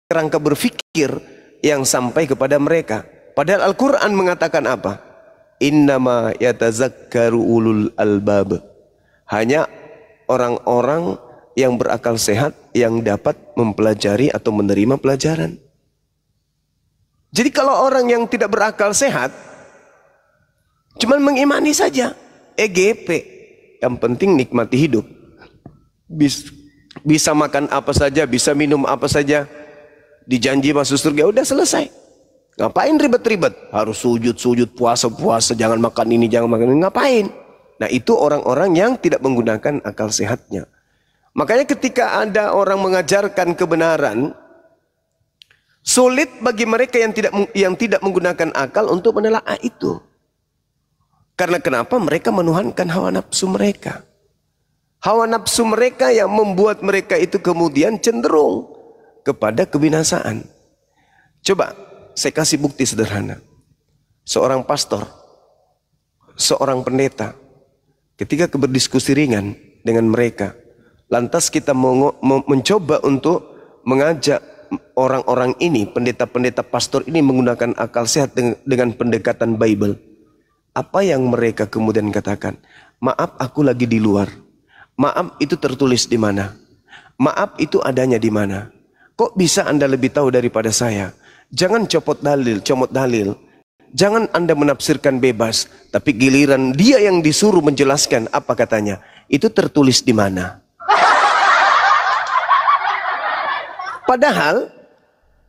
kerangka berfikir yang sampai kepada mereka. Padahal Al-Quran mengatakan apa? Innama yatazakkaru ulul albab. Hanya orang-orang yang berakal sehat yang dapat mempelajari atau menerima pelajaran. Jadi kalau orang yang tidak berakal sehat cuman mengimani saja, EGP, yang penting nikmati hidup, bisa makan apa saja, bisa minum apa saja, dijanji masuk surga, udah selesai. Ngapain ribet-ribet? Harus sujud, puasa, jangan makan ini, jangan makan ini. Ngapain? Nah, itu orang-orang yang tidak menggunakan akal sehatnya. Makanya ketika ada orang mengajarkan kebenaran, sulit bagi mereka yang tidak menggunakan akal untuk menelaah itu. Karena kenapa? Mereka menuhankan hawa nafsu mereka. Hawa nafsu mereka yang membuat mereka itu kemudian cenderung kepada kebinasaan. Coba saya kasih bukti sederhana. Seorang pastor, seorang pendeta, ketika berdiskusi ringan dengan mereka, lantas kita mencoba untuk mengajak orang-orang ini, pendeta-pendeta pastor ini menggunakan akal sehat dengan pendekatan Bible. Apa yang mereka kemudian katakan? Maaf, aku lagi di luar. Maaf, itu tertulis di mana? Maaf, itu adanya di mana? Kok bisa Anda lebih tahu daripada saya? Jangan comot dalil. Jangan Anda menafsirkan bebas. Tapi giliran dia yang disuruh menjelaskan, apa katanya? Itu tertulis di mana? Padahal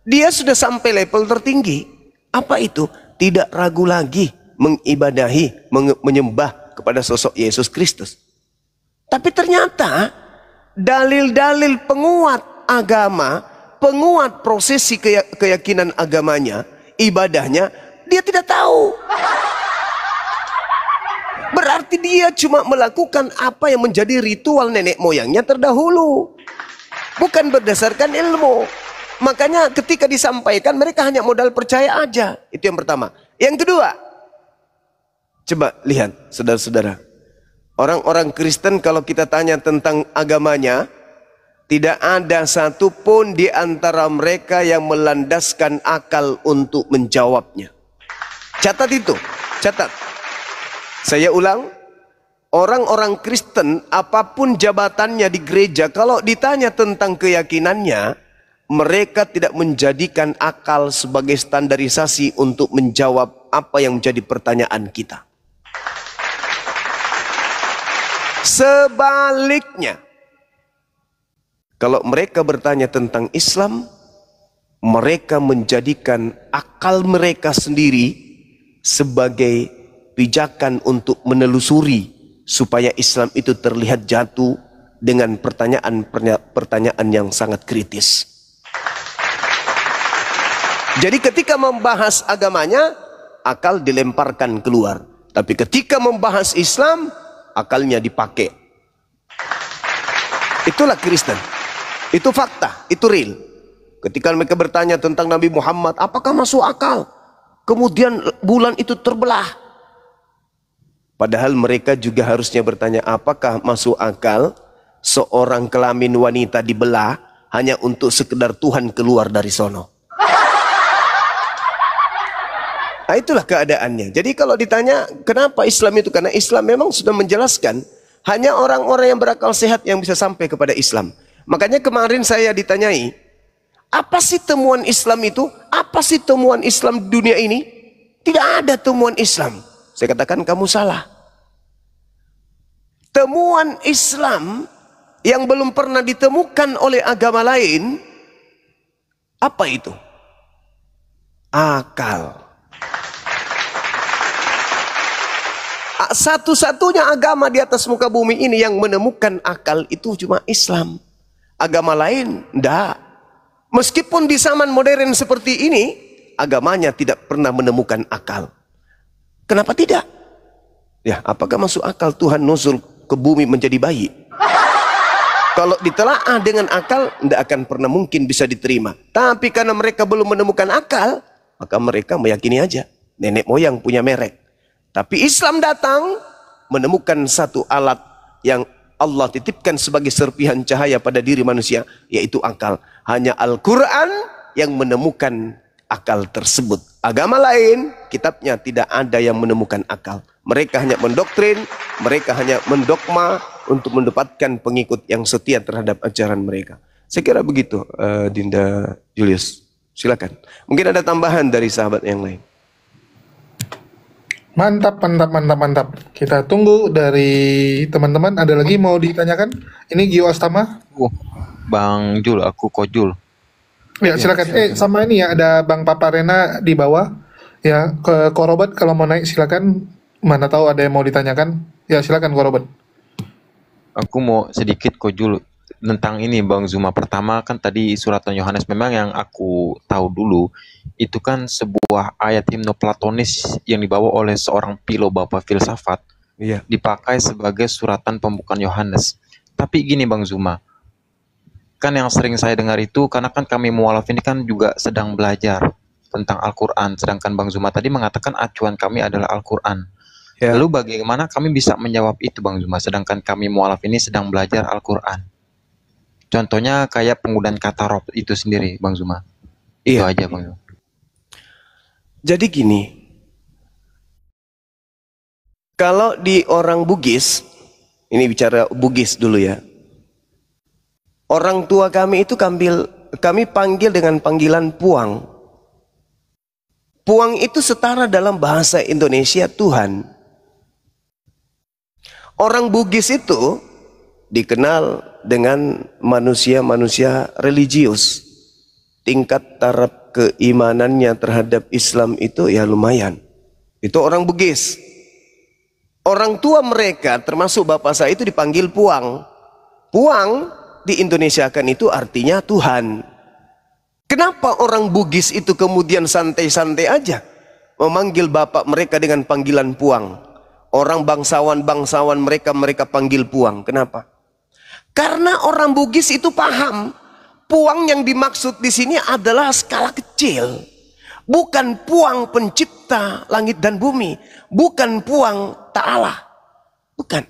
dia sudah sampai level tertinggi. Apa itu? Tidak ragu lagi mengibadahi, menyembah kepada sosok Yesus Kristus. Tapi ternyata dalil-dalil penguat agama, penguat prosesi keyakinan agamanya, ibadahnya, dia tidak tahu. Berarti dia cuma melakukan apa yang menjadi ritual nenek moyangnya terdahulu, bukan berdasarkan ilmu. Makanya ketika disampaikan mereka hanya modal percaya aja. Itu yang pertama. Yang kedua, coba lihat saudara-saudara, orang-orang Kristen kalau kita tanya tentang agamanya, tidak ada satupun di antara mereka yang melandaskan akal untuk menjawabnya. Catat itu, catat. Saya ulang, orang-orang Kristen apapun jabatannya di gereja, kalau ditanya tentang keyakinannya, mereka tidak menjadikan akal sebagai standarisasi untuk menjawab apa yang menjadi pertanyaan kita. Sebaliknya, kalau mereka bertanya tentang Islam, mereka menjadikan akal mereka sendiri sebagai pijakan untuk menelusuri supaya Islam itu terlihat jatuh dengan pertanyaan yang sangat kritis. Jadi ketika membahas agamanya, akal dilemparkan keluar. Tapi ketika membahas Islam, akalnya dipakai. Itulah Kristen. Itu fakta, itu real. Ketika mereka bertanya tentang Nabi Muhammad, apakah masuk akal? Kemudian bulan itu terbelah. Padahal mereka juga harusnya bertanya, apakah masuk akal seorang kelamin wanita dibelah hanya untuk sekedar Tuhan keluar dari sono? Nah, itulah keadaannya. Jadi kalau ditanya kenapa Islam itu, karena Islam memang sudah menjelaskan hanya orang-orang yang berakal sehat yang bisa sampai kepada Islam. Makanya kemarin saya ditanyai, apa sih temuan Islam itu? Apa sih temuan Islam di dunia ini? Tidak ada temuan Islam. Saya katakan kamu salah. Temuan Islam yang belum pernah ditemukan oleh agama lain, apa itu? Akal. Satu-satunya agama di atas muka bumi ini yang menemukan akal itu cuma Islam. Agama lain enggak. Meskipun di zaman modern seperti ini, agamanya tidak pernah menemukan akal. Kenapa tidak? Ya, apakah masuk akal Tuhan nuzul ke bumi menjadi bayi? Kalau ditelaah dengan akal, tidak akan pernah mungkin bisa diterima. Tapi karena mereka belum menemukan akal, maka mereka meyakini aja nenek moyang punya merek. Tapi Islam datang menemukan satu alat yang Allah titipkan sebagai serpihan cahaya pada diri manusia, yaitu akal. Hanya Al-Quran yang menemukan akal tersebut. Agama lain, kitabnya tidak ada yang menemukan akal. Mereka hanya mendoktrin, mereka hanya mendogma untuk mendapatkan pengikut yang setia terhadap ajaran mereka. Saya kira begitu, Dinda Julius. Silakan. Mungkin ada tambahan dari sahabat yang lain. Mantap, mantap, mantap, mantap. Kita tunggu dari teman-teman. Ada lagi mau ditanyakan? Ini Gio Astama. Bang Jul, aku Kojul. Ya, silakan. Sama ini ya, ada Bang Paparena di bawah. Ya, ke Korobat kalau mau naik silakan. Mana tahu ada yang mau ditanyakan. Ya, silakan Korobat. Aku mau sedikit Kojul tentang ini Bang Zuma. Pertama kan tadi suratan Yohanes, memang yang aku tahu dulu itu kan sebuah ayat himno platonis yang dibawa oleh seorang bapak filsafat, dipakai sebagai suratan pembukaan Yohanes. Tapi gini Bang Zuma, kan yang sering saya dengar itu, karena kan kami mualaf ini kan juga sedang belajar tentang Al-Quran, sedangkan Bang Zuma tadi mengatakan acuan kami adalah Al-Quran. Lalu bagaimana kami bisa menjawab itu Bang Zuma, sedangkan kami mualaf ini sedang belajar Al-Quran? Contohnya kayak penggunaan kata rob itu sendiri, Bang Zuma. Itu aja, Bang Zuma. Jadi gini, kalau di orang Bugis, ini bicara Bugis dulu ya. Orang tua kami itu kami panggil dengan panggilan puang. Puang itu setara dalam bahasa Indonesia Tuhan. Orang Bugis itu dikenal dengan manusia-manusia religius. Tingkat taraf keimanannya terhadap Islam itu ya lumayan. Itu orang Bugis. Orang tua mereka termasuk bapak saya itu dipanggil puang. Puang di Indonesia kan itu artinya Tuhan. Kenapa orang Bugis itu kemudian santai-santai aja memanggil bapak mereka dengan panggilan puang? Orang bangsawan-bangsawan mereka panggil puang. Kenapa? Karena orang Bugis itu paham, puang yang dimaksud di sini adalah skala kecil. Bukan puang pencipta langit dan bumi. Bukan puang ta'ala. Bukan.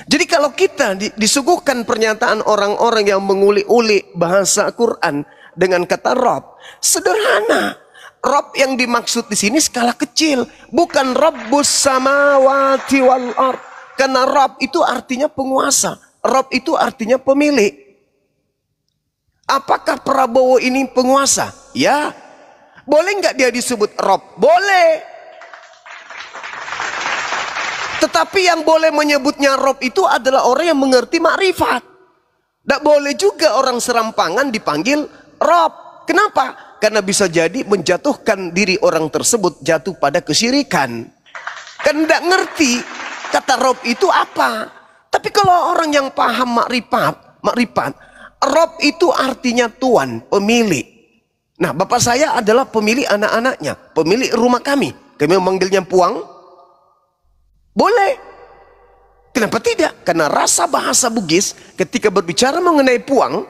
Jadi kalau kita disuguhkan pernyataan orang-orang yang menguli-uli bahasa Quran dengan kata Rob, sederhana. Rob yang dimaksud di sini skala kecil. Bukan Rabbus samawati wal ard. Karena Rob itu artinya penguasa. Rob itu artinya pemilik. Apakah Prabowo ini penguasa? Ya. Boleh nggak dia disebut Rob? Boleh. Tetapi yang boleh menyebutnya Rob itu adalah orang yang mengerti makrifat. Tidak boleh juga orang serampangan dipanggil Rob. Kenapa? Karena bisa jadi menjatuhkan diri orang tersebut jatuh pada kesyirikan. Kan tidak ngerti kata Rob itu apa. Tapi kalau orang yang paham makrifat, Rob itu artinya Tuan, pemilik. Nah, bapak saya adalah pemilik anak-anaknya, pemilik rumah kami. Kami memanggilnya puang. Boleh. Kenapa tidak? Karena rasa bahasa Bugis ketika berbicara mengenai puang,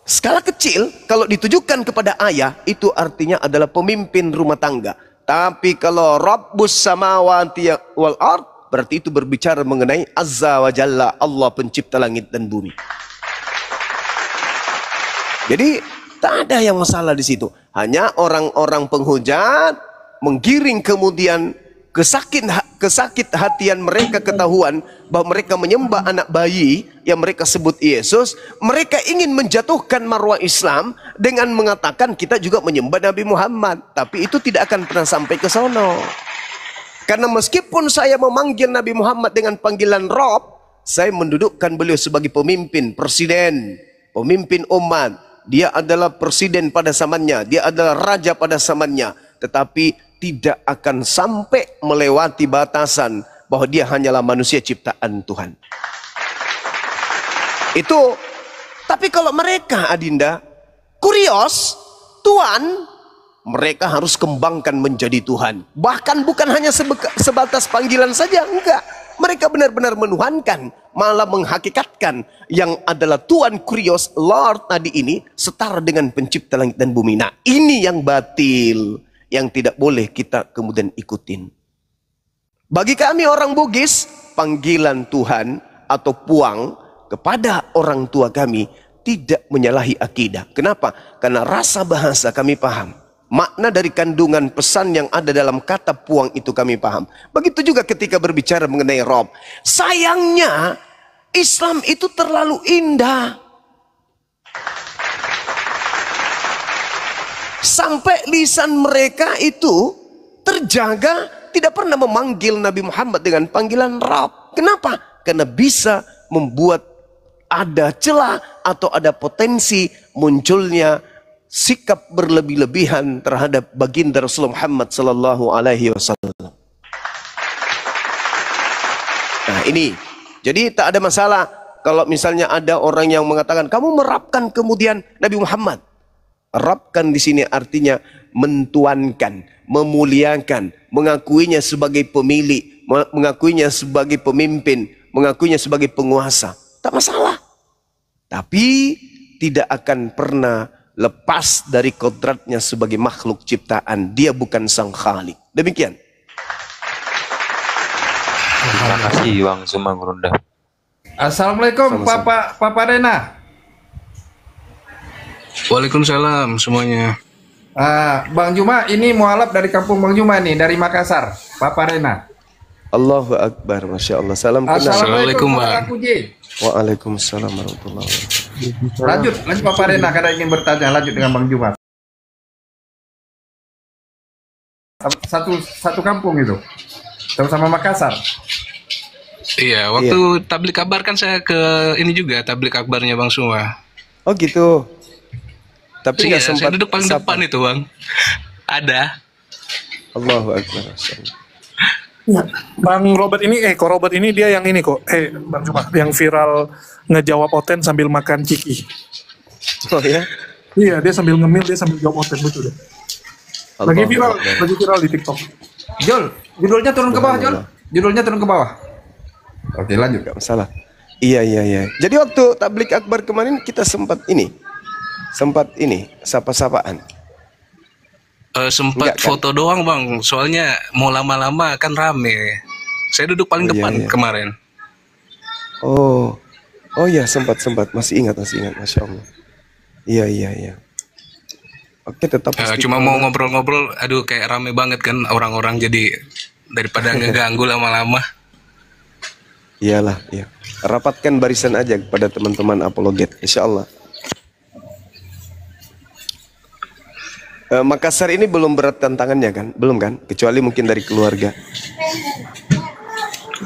skala kecil, kalau ditujukan kepada ayah, itu artinya adalah pemimpin rumah tangga. Tapi kalau Rabbus samawati wal ard, berarti itu berbicara mengenai Azza wa Jalla, Allah pencipta langit dan bumi. Jadi tak ada yang masalah di situ. Hanya orang-orang penghujat menggiring kemudian kesakit hatian mereka ketahuan bahwa mereka menyembah anak bayi yang mereka sebut Yesus. Mereka ingin menjatuhkan marwah Islam dengan mengatakan kita juga menyembah Nabi Muhammad. Tapi itu tidak akan pernah sampai ke sono. Karena meskipun saya memanggil Nabi Muhammad dengan panggilan Rob, saya mendudukkan beliau sebagai pemimpin, presiden, pemimpin umat. Dia adalah presiden pada zamannya, dia adalah raja pada zamannya. Tetapi tidak akan sampai melewati batasan bahwa dia hanyalah manusia ciptaan Tuhan. Itu. Tapi kalau mereka, Adinda, kurios, Tuhan, mereka harus kembangkan menjadi Tuhan. Bahkan bukan hanya sebatas panggilan saja, enggak. Mereka benar-benar menuhankan, malah menghakikatkan yang adalah Tuhan kurios, Lord tadi ini setara dengan pencipta langit dan bumi. Nah, ini yang batil, yang tidak boleh kita kemudian ikutin. Bagi kami orang Bugis, panggilan Tuhan atau puang kepada orang tua kami tidak menyalahi akidah. Kenapa? Karena rasa bahasa kami paham. Makna dari kandungan pesan yang ada dalam kata puang itu kami paham. Begitu juga ketika berbicara mengenai Rob. Sayangnya Islam itu terlalu indah. Sampai lisan mereka itu terjaga, tidak pernah memanggil Nabi Muhammad dengan panggilan Rob. Kenapa? Karena bisa membuat ada celah atau ada potensi munculnya sikap berlebih-lebihan terhadap baginda Rasulullah Muhammad sallallahu alaihi wasallam. Nah, ini. Jadi tak ada masalah kalau misalnya ada orang yang mengatakan kamu merapkan kemudian Nabi Muhammad. Rapkan di sini artinya mentuankan, memuliakan, mengakuinya sebagai pemilik, mengakuinya sebagai pemimpin, mengakuinya sebagai penguasa. Tak masalah. Tapi tidak akan pernah lepas dari kodratnya sebagai makhluk ciptaan. Dia bukan sang khalik. Demikian. Terima kasih Bang Zuma Gurunda. Assalamualaikum Sama-sama. Papa Rena. Waalaikumsalam semuanya. Bang Juma, ini mualaf dari kampung Bang Juma nih, dari Makassar. Papa Rena. Allahu Akbar, Masya Allah. Salam kenal. Assalamualaikum, Pak Bang. Akuji. Waalaikumsalam warahmatullahi wabarakatuh. Lanjut Papa Rena, karena ingin bertanya lanjut dengan Bang Juma. Satu kampung itu, sama-sama Makassar. Iya, waktu tablik kabar kan saya ke ini juga tablik kabarnya Bang Suma. Oh gitu. Tapi Iya, nggak saya sempat duduk paling sapa. depan itu Bang. Ada. Allahu Akbar. Masya Allah. Ya, Bang Robert ini, kok Robert ini dia yang ini kok, Bang Juma, yang viral ngejawab Oten sambil makan ciki. Oh ya? Iya, dia sambil ngemil, dia sambil jawab Oten, lucu deh. Lagi Allahu viral, Akbar. lagi viral di TikTok. Jul, judulnya turun ke bawah, Jul. Judulnya turun ke bawah. Oke, lanjut. Nggak masalah. Iya. Jadi waktu tablik akbar kemarin kita sempat ini, sapa-sapaan. Sempat Enggak, kan? foto doang Bang, soalnya mau lama-lama kan rame. Saya duduk paling Oh, iya, depan iya. kemarin. Oh ya sempat. Masih ingat, Masya Allah. Iya. Oke, tetap Cuma mau ngobrol-ngobrol, aduh kayak rame banget kan orang-orang, jadi daripada ngeganggu lama-lama. Iyalah, iya. Rapatkan barisan aja kepada teman-teman apologet, insya Allah. Makassar ini belum berat tantangannya kan? Belum kan? Kecuali mungkin dari keluarga.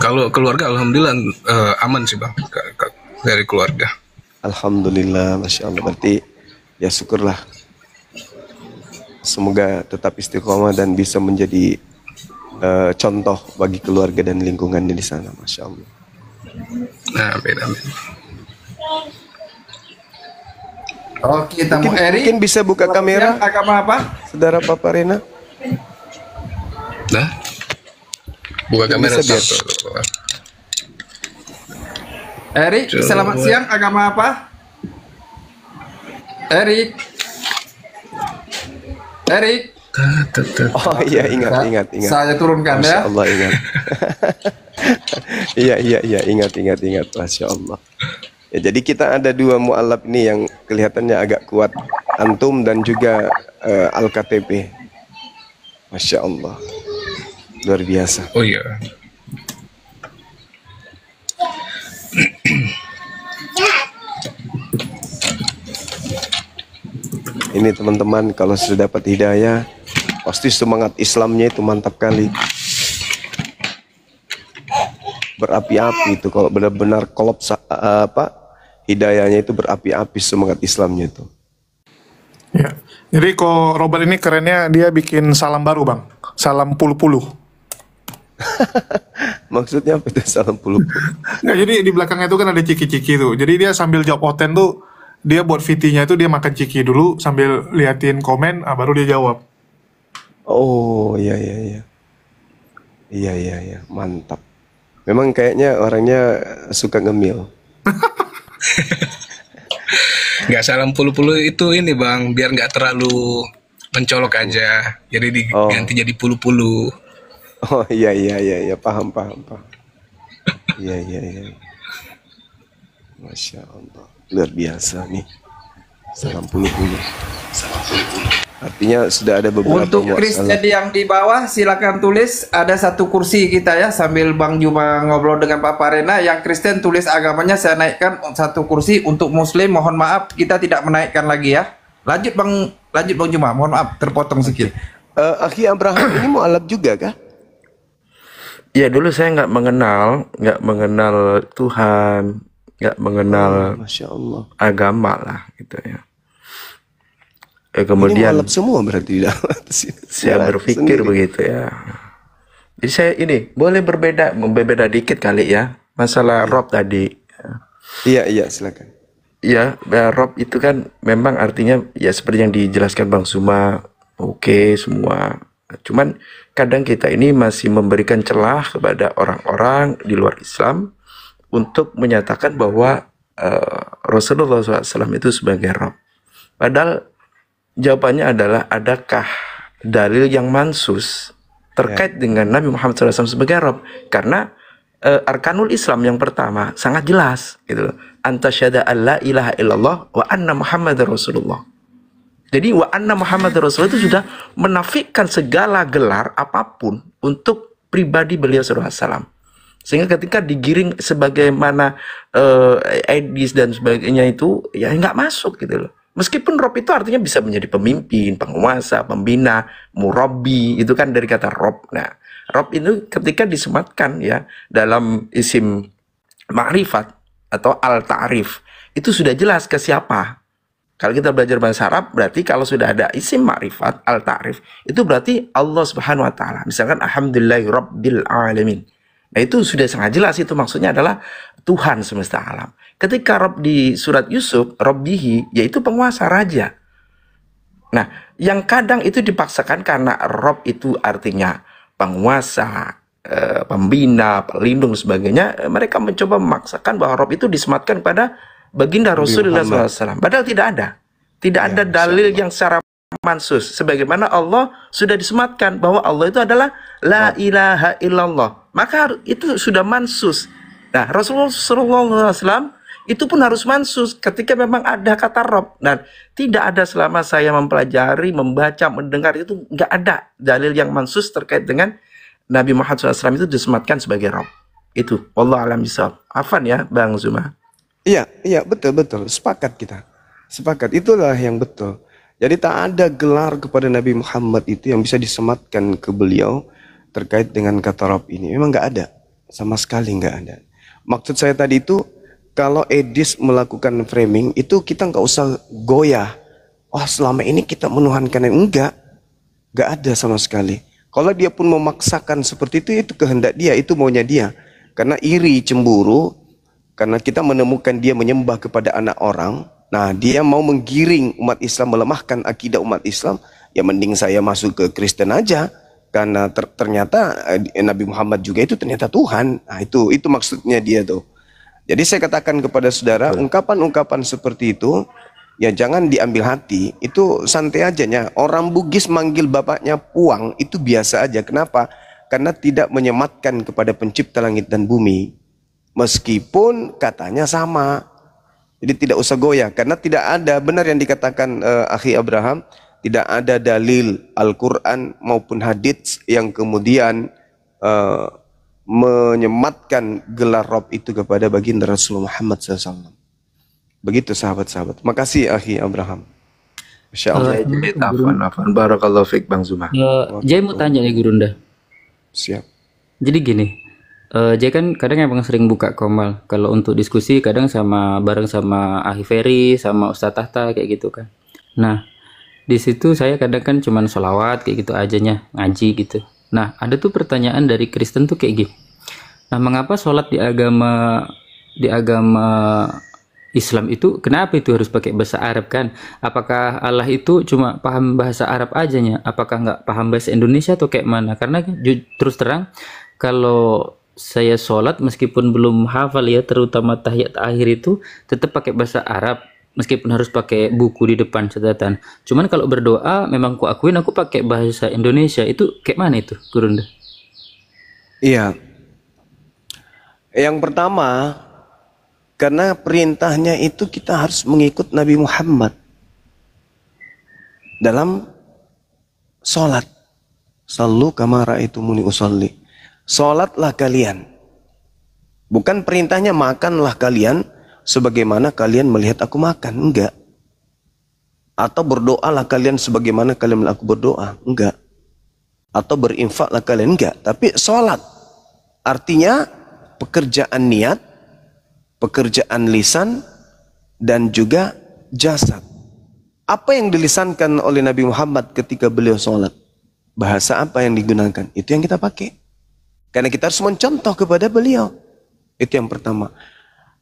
Kalau keluarga alhamdulillah aman sih Bang, dari keluarga. Alhamdulillah, Masya Allah. Berarti ya syukurlah. Semoga tetap istiqomah dan bisa menjadi contoh bagi keluarga dan lingkungannya di sana, Masya Allah. Nah, beda. Oke, tamu Eri. Mungkin bisa buka kamera, Agama apa? saudara Papa Rena. Nah, buka kamera Bisa, satu. Eri, selamat siang. Agama apa? Eri. Oh iya, ingat. Saya turunkan Masya ya. Allah, ingat. Iya, ingat. Masya Allah. Ya, jadi kita ada dua mu'alaf ini yang kelihatannya agak kuat. Antum dan juga Al-KTP. Masya Allah. Luar biasa. Oh iya. Ini teman-teman kalau sudah dapat hidayah, pasti semangat Islamnya itu mantap kali. Berapi-api itu kalau benar-benar kolop hidayahnya itu berapi-api, semangat Islamnya itu. Ya. Jadi kok Robert ini kerennya dia bikin salam baru Bang, salam puluh-puluh. Maksudnya apa itu salam puluh? Nggak, jadi di belakangnya itu kan ada ciki-ciki tuh. Jadi dia sambil jawab Oten tuh, dia buat VT-nya itu dia makan ciki dulu sambil liatin komen, baru dia jawab. Oh iya, mantap. Memang kayaknya orangnya suka ngemil. Nggak salam puluh-puluh itu ini Bang, biar nggak terlalu mencolok aja. Jadi diganti jadi puluh-puluh. Oh iya, paham. Iya. Masya Allah. luar biasa nih. Salam puluh-puluh. Artinya sudah ada beberapa Untuk Kristen yang di bawah silakan tulis, ada satu kursi kita ya, sambil Bang Juma ngobrol dengan Pak Parena. Yang Kristen tulis agamanya, saya naikkan satu kursi. Untuk Muslim mohon maaf kita tidak menaikkan lagi ya. Lanjut Bang Juma, mohon maaf terpotong sedikit. Akhi Abraham ini mualaf juga kah? Ya dulu saya nggak mengenal Tuhan, nggak mengenal Masya Allah. agama lah gitu ya. Ini Kemudian mualaf semua berarti. saya berpikir begitu ya. Jadi saya ini boleh berbeda dikit kali ya. Masalah Rob tadi. Iya, silakan. Ya, Rob itu kan memang artinya ya seperti yang dijelaskan Bang Suma, oke semua. Cuman kadang kita ini masih memberikan celah kepada orang-orang di luar Islam untuk menyatakan bahwa Rasulullah SAW itu sebagai Rob. Padahal jawabannya adalah, adakah dalil yang mansus terkait dengan Nabi Muhammad SAW sebagai Rob? Karena arkanul Islam yang pertama sangat jelas gitu loh. Antasyhada alla ilaha illallah wa anna Muhammadar Rasulullah. Jadi wa anna Muhammadar Rasulullah itu sudah menafikan segala gelar apapun untuk pribadi beliau SAW. Sehingga ketika digiring sebagaimana Aedis dan sebagainya itu ya nggak masuk gitu loh. Meskipun Rob itu artinya bisa menjadi pemimpin, penguasa, pembina, murabbi, itu kan dari kata Rob. Nah, Rob itu ketika disematkan ya dalam isim ma'rifat atau al-ta'rif, itu sudah jelas ke siapa. Kalau kita belajar bahasa Arab, berarti kalau sudah ada isim ma'rifat, al-ta'rif, itu berarti Allah Subhanahu wa taala. Misalkan alhamdulillahi rabbil alamin. Nah, itu sudah sangat jelas, itu maksudnya adalah Tuhan semesta alam. Ketika Rob di surat Yusuf, Robbihi, yaitu penguasa raja. Nah, yang kadang itu dipaksakan karena Rob itu artinya penguasa, pembina, pelindung, sebagainya. Mereka mencoba memaksakan bahwa Rob itu disematkan pada baginda Rasulullah SAW. Padahal tidak ada. Tidak ada dalil yang secara mansus. Sebagaimana Allah sudah disematkan bahwa Allah itu adalah la ilaha illallah. Maka itu sudah mansus. Nah, Rasulullah SAW itu pun harus mansus ketika memang ada kata Rob. Dan tidak ada selama saya mempelajari, membaca, mendengar, itu nggak ada dalil yang mansus terkait dengan Nabi Muhammad SAW itu disematkan sebagai Rob. Itu, wallahu a'lam bishawab. Afan ya, Bang Zuma. Iya, betul. Sepakat kita. Sepakat, itulah yang betul. Jadi tak ada gelar kepada Nabi Muhammad itu yang bisa disematkan ke beliau terkait dengan kata Rob ini. Memang nggak ada. Sama sekali nggak ada. Maksud saya tadi itu, kalau Edis melakukan framing, itu kita nggak usah goyah. Oh, selama ini kita menuhankan. Enggak ada sama sekali. Kalau dia pun memaksakan seperti itu kehendak dia, itu maunya dia. Karena iri, cemburu, karena kita menemukan dia menyembah kepada anak orang. Nah, dia mau menggiring umat Islam, melemahkan akidah umat Islam. Ya mending saya masuk ke Kristen aja. Karena ternyata Nabi Muhammad juga itu ternyata Tuhan. Nah, itu maksudnya dia tuh. Jadi saya katakan kepada saudara, ungkapan-ungkapan seperti itu, ya jangan diambil hati. Itu santai aja. Orang Bugis manggil bapaknya Puang, itu biasa aja. Kenapa? Karena tidak menyematkan kepada pencipta langit dan bumi. Meskipun katanya sama. Jadi tidak usah goyah. Karena tidak ada, benar yang dikatakan Akhi Abraham, tidak ada dalil Al-Quran maupun hadits yang kemudian menyematkan gelar Rob itu kepada baginda Rasulullah Muhammad SAW. Begitu sahabat-sahabat. Makasih Akhi Abraham. Masya Allah. Afan. Barakallahu fiik Bang Zuma. Jay mau tanya nih Gurunda. Siap. Jadi gini, Jay kan kadang emang sering buka Komal. Kalau untuk diskusi kadang bareng sama Akhi Ferry, sama Ustadz Tahta kayak gitu kan. Nah, di situ saya kadang kan cuman sholawat kayak gitu ajanya, ngaji gitu. Nah, ada tuh pertanyaan dari Kristen tuh kayak gini. Nah, mengapa sholat di agama Islam itu, kenapa itu harus pakai bahasa Arab kan? Apakah Allah itu cuma paham bahasa Arab ajanya? Apakah nggak paham bahasa Indonesia atau kayak mana? Karena terus terang, kalau saya sholat meskipun belum hafal ya, terutama tahiyat akhir itu tetap pakai bahasa Arab. Meskipun harus pakai buku di depan catatan. Cuman kalau berdoa memang ku akuin aku pakai bahasa Indonesia. Itu kayak mana itu, Gurunda? Iya. Yang pertama, Karena perintahnya itu kita harus mengikut Nabi Muhammad dalam sholat. Sallu kama ra'aitumuni usolli. Sholatlah kalian. Bukan perintahnya makanlah kalian sebagaimana kalian melihat aku makan. Enggak. Atau berdoalah kalian sebagaimana kalian melihat aku berdoa. Enggak. Atau berinfaklah kalian. Enggak. Tapi sholat. Artinya pekerjaan niat, pekerjaan lisan, dan juga jasad. Apa yang dilisankan oleh Nabi Muhammad ketika beliau sholat? Bahasa apa yang digunakan? Itu yang kita pakai. Karena kita harus mencontoh kepada beliau. Itu yang pertama.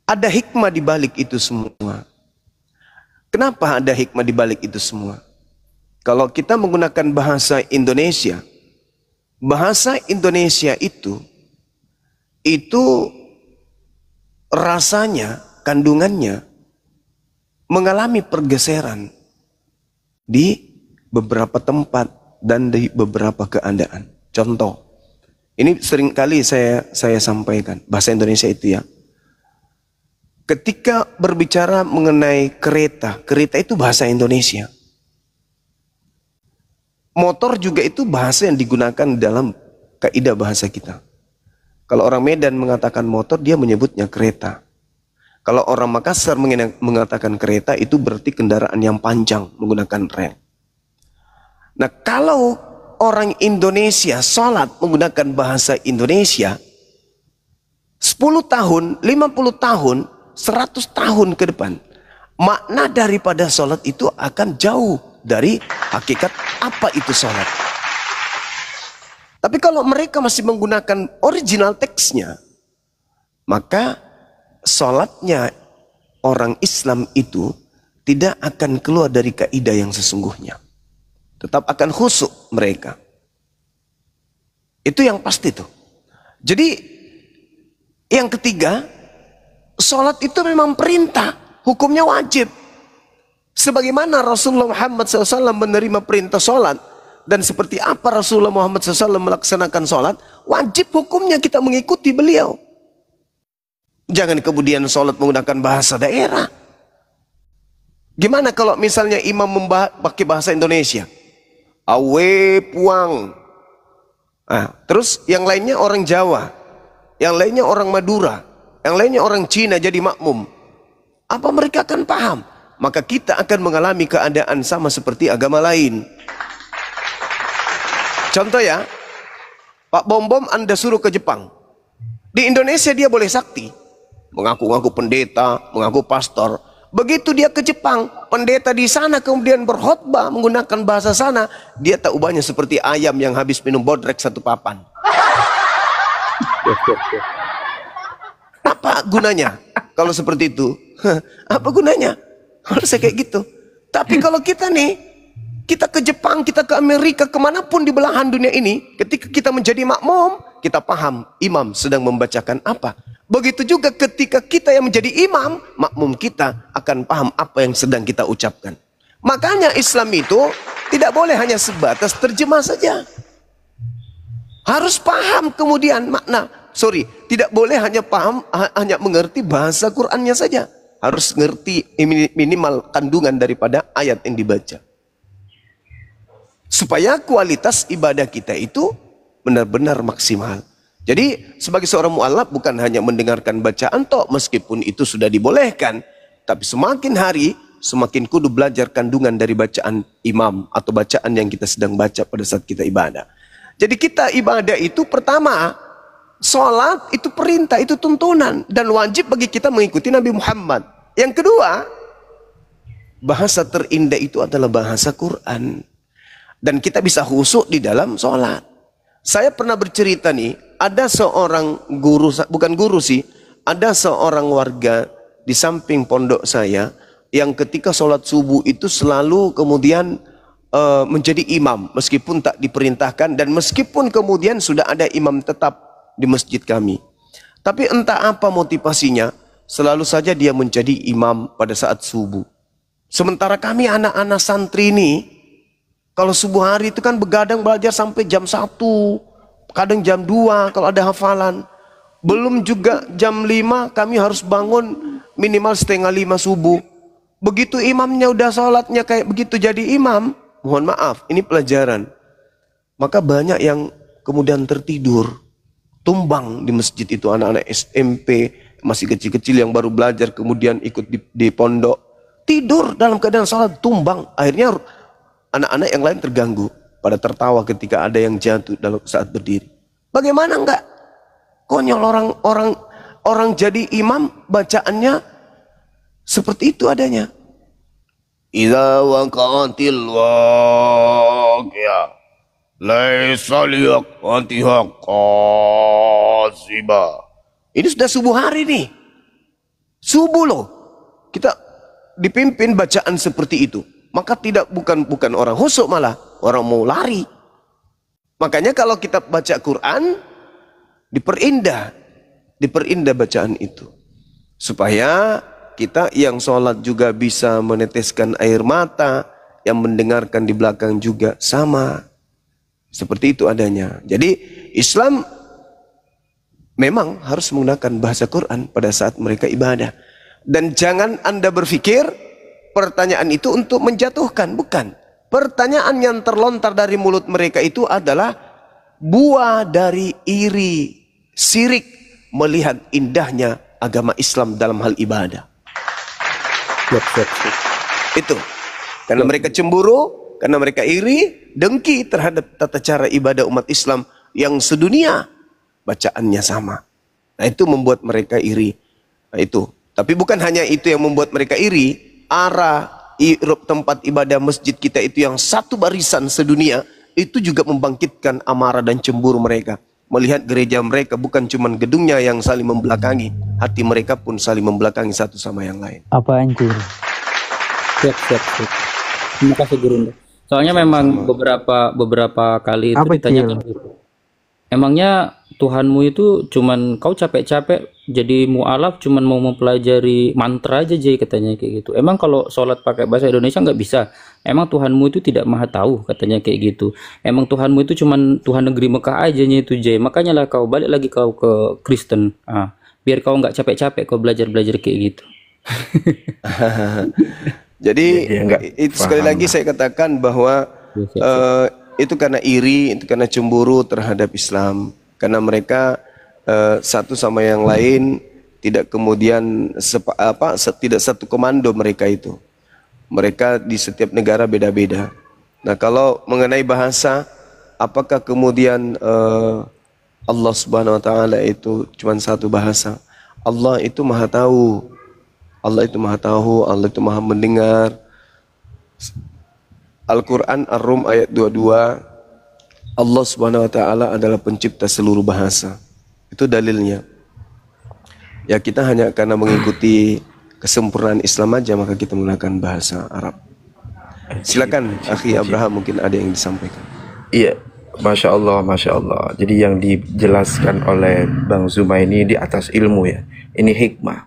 Ada hikmah di balik itu semua. Kenapa ada hikmah di balik itu semua? Kalau kita menggunakan bahasa Indonesia itu rasanya, kandungannya mengalami pergeseran di beberapa tempat dan di beberapa keadaan. Contoh, ini sering kali saya sampaikan bahasa Indonesia itu ya. Ketika berbicara mengenai kereta itu bahasa Indonesia. Motor juga itu bahasa yang digunakan dalam kaidah bahasa kita. Kalau orang Medan mengatakan motor, dia menyebutnya kereta. Kalau orang Makassar mengatakan kereta, itu berarti kendaraan yang panjang menggunakan rel. Nah, kalau orang Indonesia sholat menggunakan bahasa Indonesia, 10 tahun, 50 tahun, 100 tahun ke depan, makna daripada sholat itu akan jauh dari hakikat apa itu sholat. Tapi kalau mereka masih menggunakan original teksnya, maka sholatnya orang Islam itu tidak akan keluar dari kaidah yang sesungguhnya. Tetap akan khusyuk mereka. Itu yang pasti tuh. Jadi yang ketiga, sholat itu memang perintah, hukumnya wajib. Sebagaimana Rasulullah Muhammad SAW menerima perintah sholat, dan seperti apa Rasulullah Muhammad SAW melaksanakan sholat, wajib hukumnya kita mengikuti beliau. Jangan kemudian sholat menggunakan bahasa daerah. Gimana kalau misalnya imam pakai bahasa Indonesia? Awe puang. Terus yang lainnya orang Jawa, yang lainnya orang Madura, yang lainnya orang Cina jadi makmum. Apa mereka akan paham? Maka kita akan mengalami keadaan sama seperti agama lain. Contoh ya, Pak Bom Anda suruh ke Jepang. Di Indonesia dia boleh sakti, mengaku-ngaku pendeta, mengaku pastor. Begitu dia ke Jepang, pendeta di sana kemudian berkhotbah menggunakan bahasa sana, dia tak ubahnya seperti ayam yang habis minum bodrek satu papan. Apa gunanya kalau seperti itu? Apa gunanya kalau saya kayak gitu? Tapi kalau kita nih, kita ke Jepang, kita ke Amerika, kemanapun di belahan dunia ini, ketika kita menjadi makmum, kita paham imam sedang membacakan apa. Begitu juga ketika kita yang menjadi imam, makmum kita akan paham apa yang sedang kita ucapkan. Makanya Islam itu tidak boleh hanya sebatas terjemah saja. Harus paham kemudian makna. Tidak boleh hanya paham, hanya mengerti bahasa Qur'annya saja. Harus ngerti minimal kandungan daripada ayat yang dibaca. Supaya kualitas ibadah kita itu benar-benar maksimal. Jadi sebagai seorang mu'alaf bukan hanya mendengarkan bacaan toh, meskipun itu sudah dibolehkan, tapi semakin hari semakin kudu belajar kandungan dari bacaan imam atau bacaan yang kita sedang baca pada saat kita ibadah. Jadi kita ibadah itu pertama, sholat itu perintah, itu tuntunan dan wajib bagi kita mengikuti Nabi Muhammad. Yang kedua, bahasa terindah itu adalah bahasa Quran. Dan kita bisa khusyuk di dalam sholat. Saya pernah bercerita nih, ada seorang guru, bukan guru sih, ada seorang warga di samping pondok saya, yang ketika sholat subuh itu selalu kemudian menjadi imam, meskipun tak diperintahkan, dan meskipun kemudian sudah ada imam tetap di masjid kami. Tapi entah apa motivasinya, selalu saja dia menjadi imam pada saat subuh. Sementara kami anak-anak santri ini, kalau subuh hari itu kan begadang belajar sampai jam 1, kadang jam 2 kalau ada hafalan. Belum juga jam 5 kami harus bangun minimal 4:30 subuh. Begitu imamnya udah sholatnya kayak begitu jadi imam, mohon maaf, ini pelajaran. Maka banyak yang kemudian tertidur, tumbang di masjid itu, anak-anak SMP, masih kecil-kecil yang baru belajar, kemudian ikut di pondok, tidur dalam keadaan sholat, tumbang. Akhirnya anak-anak yang lain terganggu, pada tertawa ketika ada yang jatuh dalam saat berdiri. Bagaimana enggak? Konyol orang jadi imam, bacaannya seperti itu adanya. Idza waqa'atil waqi'ah laisa liwaqatiha qasibah. Ini sudah subuh hari nih. Subuh loh. Kita dipimpin bacaan seperti itu. Maka bukan orang husuk, malah orang mau lari. Makanya kalau kita baca Quran diperindah bacaan itu. Supaya kita yang sholat juga bisa meneteskan air mata, yang mendengarkan di belakang juga sama. Seperti itu adanya. Jadi Islam memang harus menggunakan bahasa Quran pada saat mereka ibadah. Dan jangan Anda berpikir pertanyaan itu untuk menjatuhkan, bukan. Pertanyaan yang terlontar dari mulut mereka itu adalah buah dari iri, sirik melihat indahnya agama Islam dalam hal ibadah. Itu. Karena mereka cemburu, karena mereka iri, dengki terhadap tata cara ibadah umat Islam yang sedunia bacaannya sama. Nah, itu membuat mereka iri. Nah, itu. Tapi bukan hanya itu yang membuat mereka iri, arah tempat ibadah masjid kita itu yang satu barisan sedunia, itu juga membangkitkan amarah dan cemburu mereka. Melihat gereja mereka bukan cuma gedungnya yang saling membelakangi, hati mereka pun saling membelakangi satu sama yang lain. Apaan Guru? Siap. Terima kasih Guru. Soalnya memang beberapa kali itu ditanyakan gitu. Emangnya Tuhanmu itu cuman kau capek-capek jadi mu'alaf cuman mau mempelajari mantra aja Jay, katanya kayak gitu. Emang kalau sholat pakai bahasa Indonesia nggak bisa? Emang Tuhanmu itu tidak maha tahu, katanya kayak gitu. Emang Tuhanmu itu cuman Tuhan negeri Mekah aja itu Jay. Makanya lah kau balik lagi kau ke Kristen. Biar kau nggak capek-capek kau belajar-belajar kayak gitu. Jadi itu sekali lagi saya katakan bahwa itu karena iri, itu karena cemburu terhadap Islam. Karena mereka satu sama yang lain tidak kemudian tidak satu komando mereka itu. Mereka di setiap negara beda-beda. Nah, kalau mengenai bahasa, apakah kemudian Allah Subhanahu wa taala itu cuma satu bahasa? Allah itu Maha tahu. Allah itu Maha tahu, Allah itu Maha mendengar. Al-Quran Ar-Rum ayat 22, Allah Subhanahu wa taala adalah pencipta seluruh bahasa. Itu dalilnya. Ya, kita hanya karena mengikuti kesempurnaan Islam aja maka kita menggunakan bahasa Arab. Silakan Akhi Abraham, mungkin ada yang disampaikan. Iya, Masya Allah, Masya Allah. Jadi yang dijelaskan oleh Bang Zuma ini di atas ilmu ya. Ini hikmah.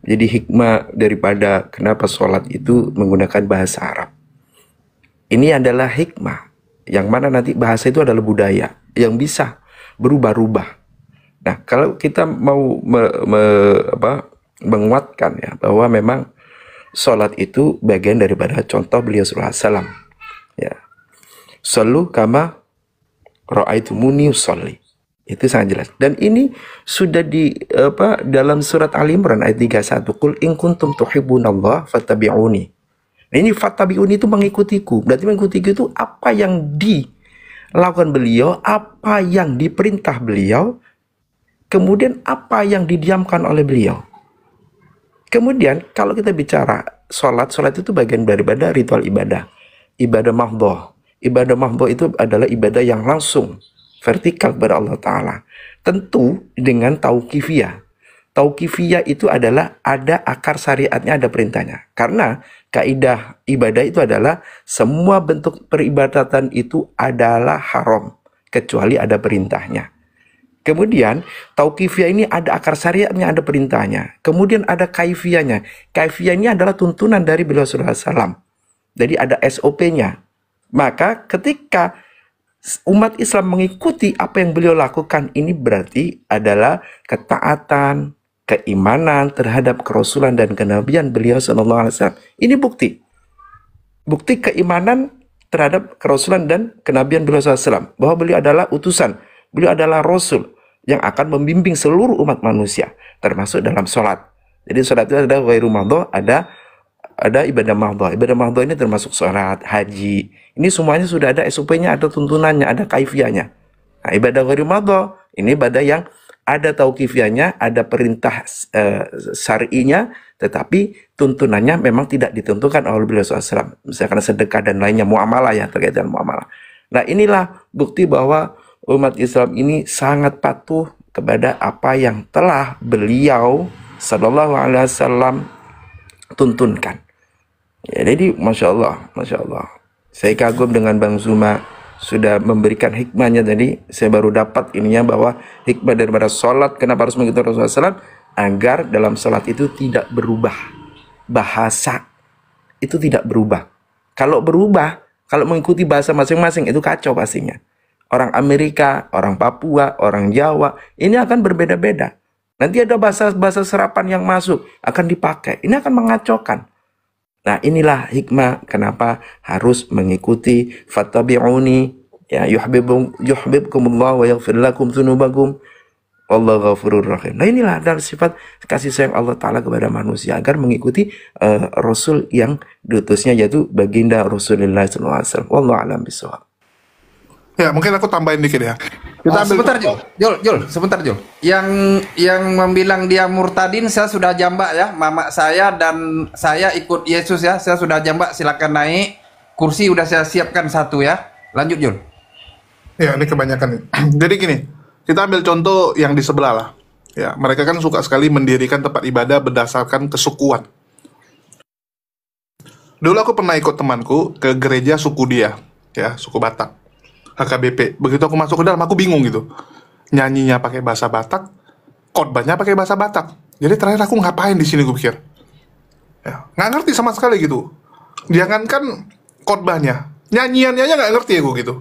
Jadi hikmah daripada kenapa sholat itu menggunakan bahasa Arab. Ini adalah hikmah. Yang mana nanti bahasa itu adalah budaya yang bisa berubah-ubah. Nah, kalau kita mau menguatkan ya bahwa memang sholat itu bagian daripada contoh beliau sallallahu alaihi wasallam. Ya, shollu kama ra'aitumuni usolli. Itu sangat jelas. Dan ini sudah dalam surat Ali Imran ayat 31. Qul in kuntum tuhibbunallah fattabi'uni. Nah, ini fattabi'uni itu mengikutiku. Berarti mengikutiku itu apa yang dilakukan beliau, apa yang diperintah beliau, kemudian apa yang didiamkan oleh beliau. Kemudian kalau kita bicara sholat itu bagian daripada ritual ibadah. Ibadah mahdhah. Ibadah mahdhah itu adalah ibadah yang langsung vertikal kepada Allah Ta'ala. Tentu dengan tauqifiyah. Tauqifiyah itu adalah ada akar syariatnya, ada perintahnya. Karena kaidah ibadah itu adalah semua bentuk peribadatan itu adalah haram. Kecuali ada perintahnya. Kemudian tauqifiyah ini ada akar syariatnya, ada perintahnya. Kemudian ada kaifiyahnya. Kaifiyah ini adalah tuntunan dari beliau sallallahu alaihi wasallam. Jadi ada SOP-nya. Maka ketika umat Islam mengikuti apa yang beliau lakukan, ini berarti adalah ketaatan, keimanan terhadap kerasulan dan kenabian beliau sallallahu alaihi wasallam. Ini bukti keimanan terhadap kerasulan dan kenabian beliau sallallahu alaihi wasallam, bahwa beliau adalah utusan, beliau adalah rasul yang akan membimbing seluruh umat manusia, termasuk dalam sholat. Jadi sholat itu ada ghairu mahdhu, ada ibadah mahdhu. Ibadah mahdhu ini termasuk sholat, haji. Ini semuanya sudah ada SOP-nya, ada tuntunannya, ada kaifiahnya. Nah, ibadah ghairu mahdhu ini ibadah yang ada tauqifiyahnya, ada perintah syar'inya, tetapi tuntunannya memang tidak ditentukan oleh beliau SAW. Misalkan sedekah dan lainnya, muamalah ya, terkait dengan muamalah. Nah, inilah bukti bahwa umat Islam ini sangat patuh kepada apa yang telah beliau sallallahu alaihi wasallam tuntunkan. Ya, jadi masya Allah, saya kagum dengan Bang Zuma sudah memberikan hikmahnya tadi. Saya baru dapat ininya bahwa hikmah daripada sholat, kenapa harus mengikuti Rasulullah SAW, agar dalam sholat itu tidak berubah bahasa, itu tidak berubah. Kalau berubah, kalau mengikuti bahasa masing-masing itu kacau pastinya. Orang Amerika, orang Papua, orang Jawa, ini akan berbeda-beda. Nanti ada bahasa serapan yang masuk, akan dipakai. Ini akan mengacaukan. Nah, inilah hikmah kenapa harus mengikuti fattabi'uni, ya, yuhibbukumullah wa yaghfir lakum dzunubakum wallahu ghafurur rahim. Nah, inilah adalah sifat kasih sayang Allah Ta'ala kepada manusia, agar mengikuti Rasul yang diutusnya, yaitu baginda Rasulullah SAW. Wallahu a'lam bishawab. Ya, mungkin aku tambahin dikit ya. Kita ambil Sebentar Jul, sebentar Jul. Yang membilang dia murtadin, saya sudah jambak ya, mama saya dan saya ikut Yesus ya, saya sudah jambak, silakan naik. Kursi udah saya siapkan satu ya. Lanjut Jul. Ya, ini kebanyakan nih. Jadi gini, kita ambil contoh yang di sebelah lah. Ya, mereka kan suka sekali mendirikan tempat ibadah berdasarkan kesukuan. Dulu aku pernah ikut temanku ke gereja suku dia, ya, suku Batak. HKBP. Begitu aku masuk ke dalam, aku bingung gitu. Nyanyinya pakai bahasa Batak, khotbahnya pakai bahasa Batak. Jadi terakhir aku ngapain di sini, gue pikir. Ya, nggak ngerti sama sekali gitu. Jangankan khotbahnya, nyanyiannya aja nggak ngerti ya gue gitu.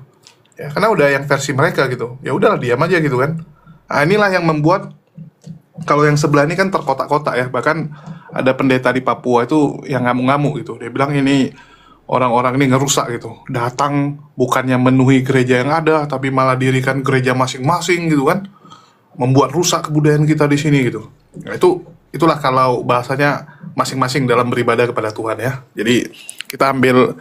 Ya, karena udah yang versi mereka gitu. Ya udahlah, diam aja gitu kan. Nah, inilah yang membuat kalau yang sebelah ini kan terkotak-kotak ya. Bahkan ada pendeta di Papua itu yang ngamuk-ngamuk gitu. Dia bilang ini orang-orang ini ngerusak gitu. Datang bukannya memenuhi gereja yang ada, tapi malah dirikan gereja masing-masing gitu kan. Membuat rusak kebudayaan kita di sini gitu. Nah, itulah kalau bahasanya masing-masing dalam beribadah kepada Tuhan ya. Jadi kita ambil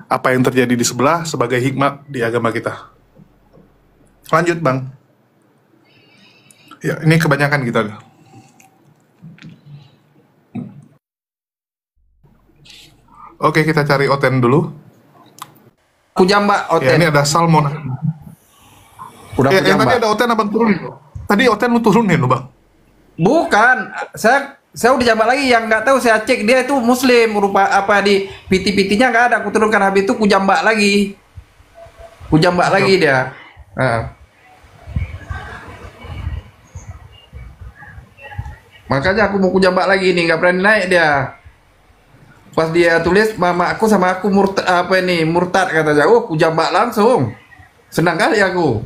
apa yang terjadi di sebelah sebagai hikmah di agama kita. Lanjut Bang. Ya, ini kebanyakan kita. Oke, kita cari Oten dulu. Aku jambak Oten. Ya, ini ada Salmon. Udah Ya, yang tadi jambak. ada Oten abang turunin. Tadi Oten lu turunin lu Bang. Bukan, saya udah jambak lagi, yang nggak tahu saya cek dia itu Muslim, rupa apa di PT-PT-nya nggak ada, aku turunkan, habis itu ku jambak lagi lagi dia. Nah. Makanya aku mau ku jambak lagi nih, nggak berani naik dia. Pas dia tulis mama aku sama aku murtad katanya, oh ku jambak langsung, senang kali aku.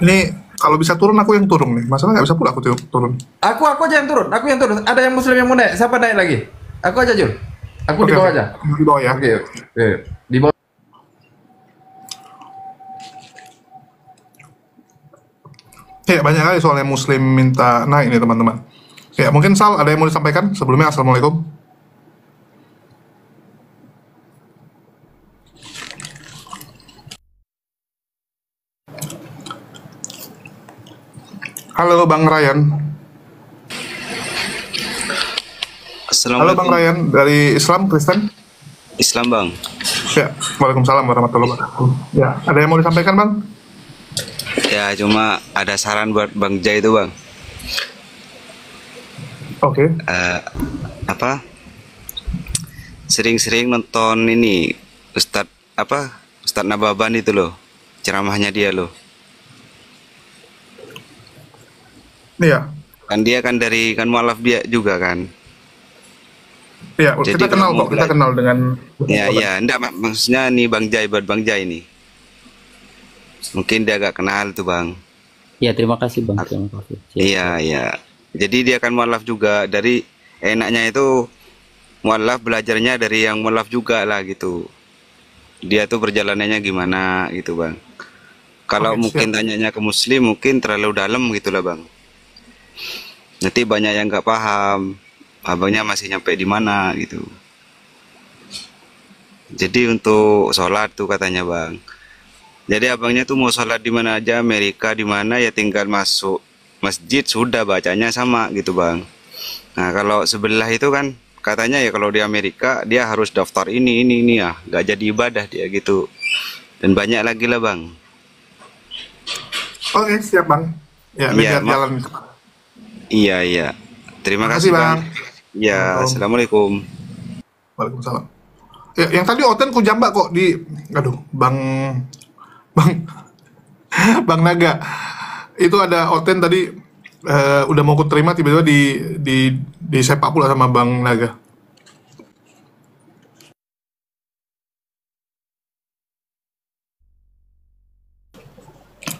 Ini kalau bisa turun aku yang turun nih. Masalah nggak bisa pula aku turun. Aku aja yang turun, aku yang turun. Ada yang Muslim yang mau naik, siapa naik lagi? Aku aja Jul, aku di bawah aja. Di bawah ya. Oke, di bawah. Ya, banyak kali soalnya Muslim minta naik nih teman-teman. Ya, mungkin Sal ada yang mau disampaikan sebelumnya. Assalamualaikum. Halo Bang Ryan. Halo Bang Ryan, dari Islam Kristen? Islam Bang. Ya, Waalaikumsalam warahmatullahi wabarakatuh. Ya, ada yang mau disampaikan Bang? Ya cuma ada saran buat Bang Jai itu Bang. Oke. Apa? Sering-sering nonton ini Ustadz Nababan itu loh, ceramahnya dia loh. Iya. Kan dia kan dari mualaf dia juga kan. Iya, Jadi kita kenal kalau kok, kita kenal dengan. Ya, enggak maksudnya nih Bang Jai, buat Bang Jai nih. Mungkin dia agak kenal tuh Bang. Ya, terima kasih Bang. Terima kasih. Siap. Iya, iya. Jadi dia kan mualaf juga. Dari enaknya itu mualaf belajarnya dari yang mualaf juga lah gitu. Dia tuh perjalanannya gimana gitu Bang. Kalau Oke, mungkin siap. tanyanya ke muslim mungkin terlalu dalam gitu lah Bang. Nanti banyak yang nggak paham. Abangnya masih nyampe di mana gitu. Jadi untuk sholat tuh katanya Bang. Jadi abangnya tuh mau sholat di mana aja, Amerika di mana ya tinggal masuk masjid sudah bacanya sama gitu Bang. Nah kalau sebelah itu kan katanya ya kalau di Amerika dia harus daftar ini ya, nggak jadi ibadah dia gitu. Dan banyak lagi lah Bang. Oke, siap Bang. Ya, ini Iya, biar jalan. iya iya. Terima Terima kasih kasih Bang. Bang. Ya, assalamualaikum. Waalaikumsalam. Ya, yang tadi Oten ku jambak kok di, aduh, Bang Bang Naga. Itu ada Oten tadi udah mau ku terima tiba-tiba di sepak pula sama Bang Naga.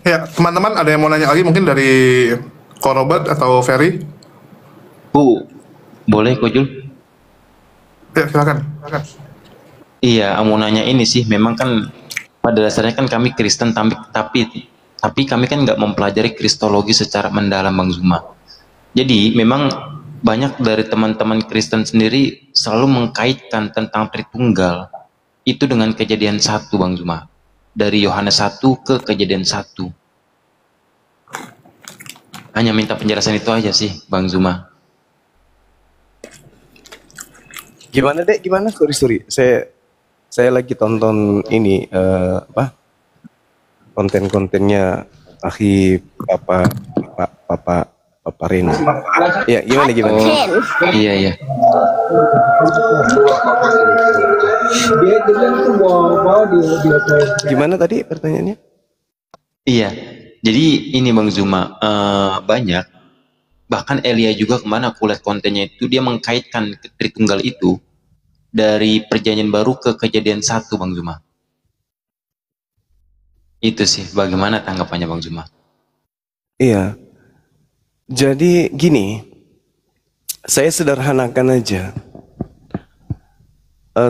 Ya, teman-teman ada yang mau nanya lagi mungkin dari Korobat atau Ferry? Boleh kok Jul? Ya, silakan. Iya, mau nanya ini sih, memang kan pada dasarnya kan kami Kristen, tapi kami kan nggak mempelajari kristologi secara mendalam Bang Zuma. Jadi memang banyak dari teman-teman Kristen sendiri selalu mengkaitkan tentang Tritunggal itu dengan Kejadian 1 Bang Zuma. Dari Yohanes 1 ke Kejadian 1. Hanya minta penjelasan itu aja sih Bang Zuma. Gimana dek? Gimana? Sorry. Saya lagi tonton ini konten-kontennya Akhi Papa Reno. Ya, gimana? Iya. Gimana tadi pertanyaannya? Iya. Jadi ini Bang Zuma, banyak bahkan Elia juga kemana aku lihat kontennya itu dia mengkaitkan Tritunggal itu dari Perjanjian Baru ke Kejadian 1 Bang Zuma. Itu sih, bagaimana tanggapannya Bang Zuma? Iya. Jadi gini, saya sederhanakan aja.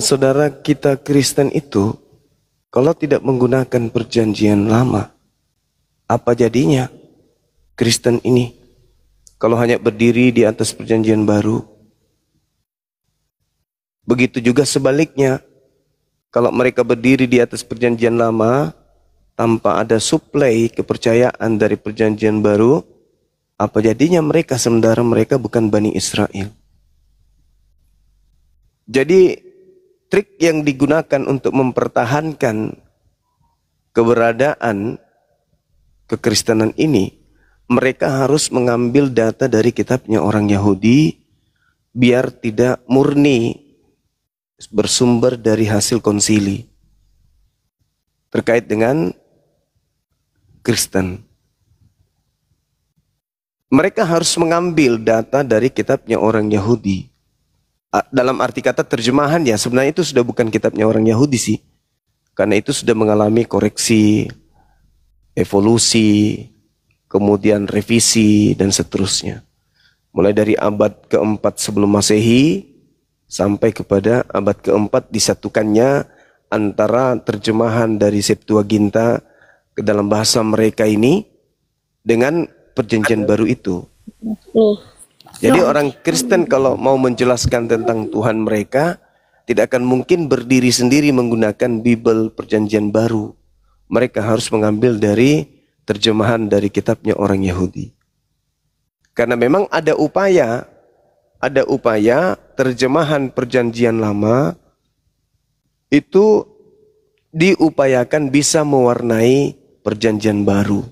Saudara kita Kristen itu, kalau tidak menggunakan perjanjian lama, apa jadinya Kristen ini? Kalau hanya berdiri di atas perjanjian baru. Begitu juga sebaliknya. Kalau mereka berdiri di atas perjanjian lama, tanpa ada suplai kepercayaan dari perjanjian baru, apa jadinya mereka sementara mereka bukan Bani Israel. Jadi trik yang digunakan untuk mempertahankan keberadaan kekristenan ini, mereka harus mengambil data dari kitabnya orang Yahudi biar tidak murni bersumber dari hasil konsili terkait dengan Kristen. Mereka harus mengambil data dari kitabnya orang Yahudi. Dalam arti kata terjemahan ya, sebenarnya itu sudah bukan kitabnya orang Yahudi sih. Karena itu sudah mengalami koreksi, evolusi, kemudian revisi, dan seterusnya. Mulai dari abad keempat sebelum Masehi, sampai kepada abad keempat disatukannya antara terjemahan dari Septuaginta ke dalam bahasa mereka ini dengan perjanjian baru itu. Jadi orang Kristen kalau mau menjelaskan tentang Tuhan mereka, tidak akan mungkin berdiri sendiri menggunakan Bible perjanjian baru. Mereka harus mengambil dari terjemahan dari kitabnya orang Yahudi. Karena memang ada upaya terjemahan perjanjian lama itu diupayakan bisa mewarnai perjanjian baru.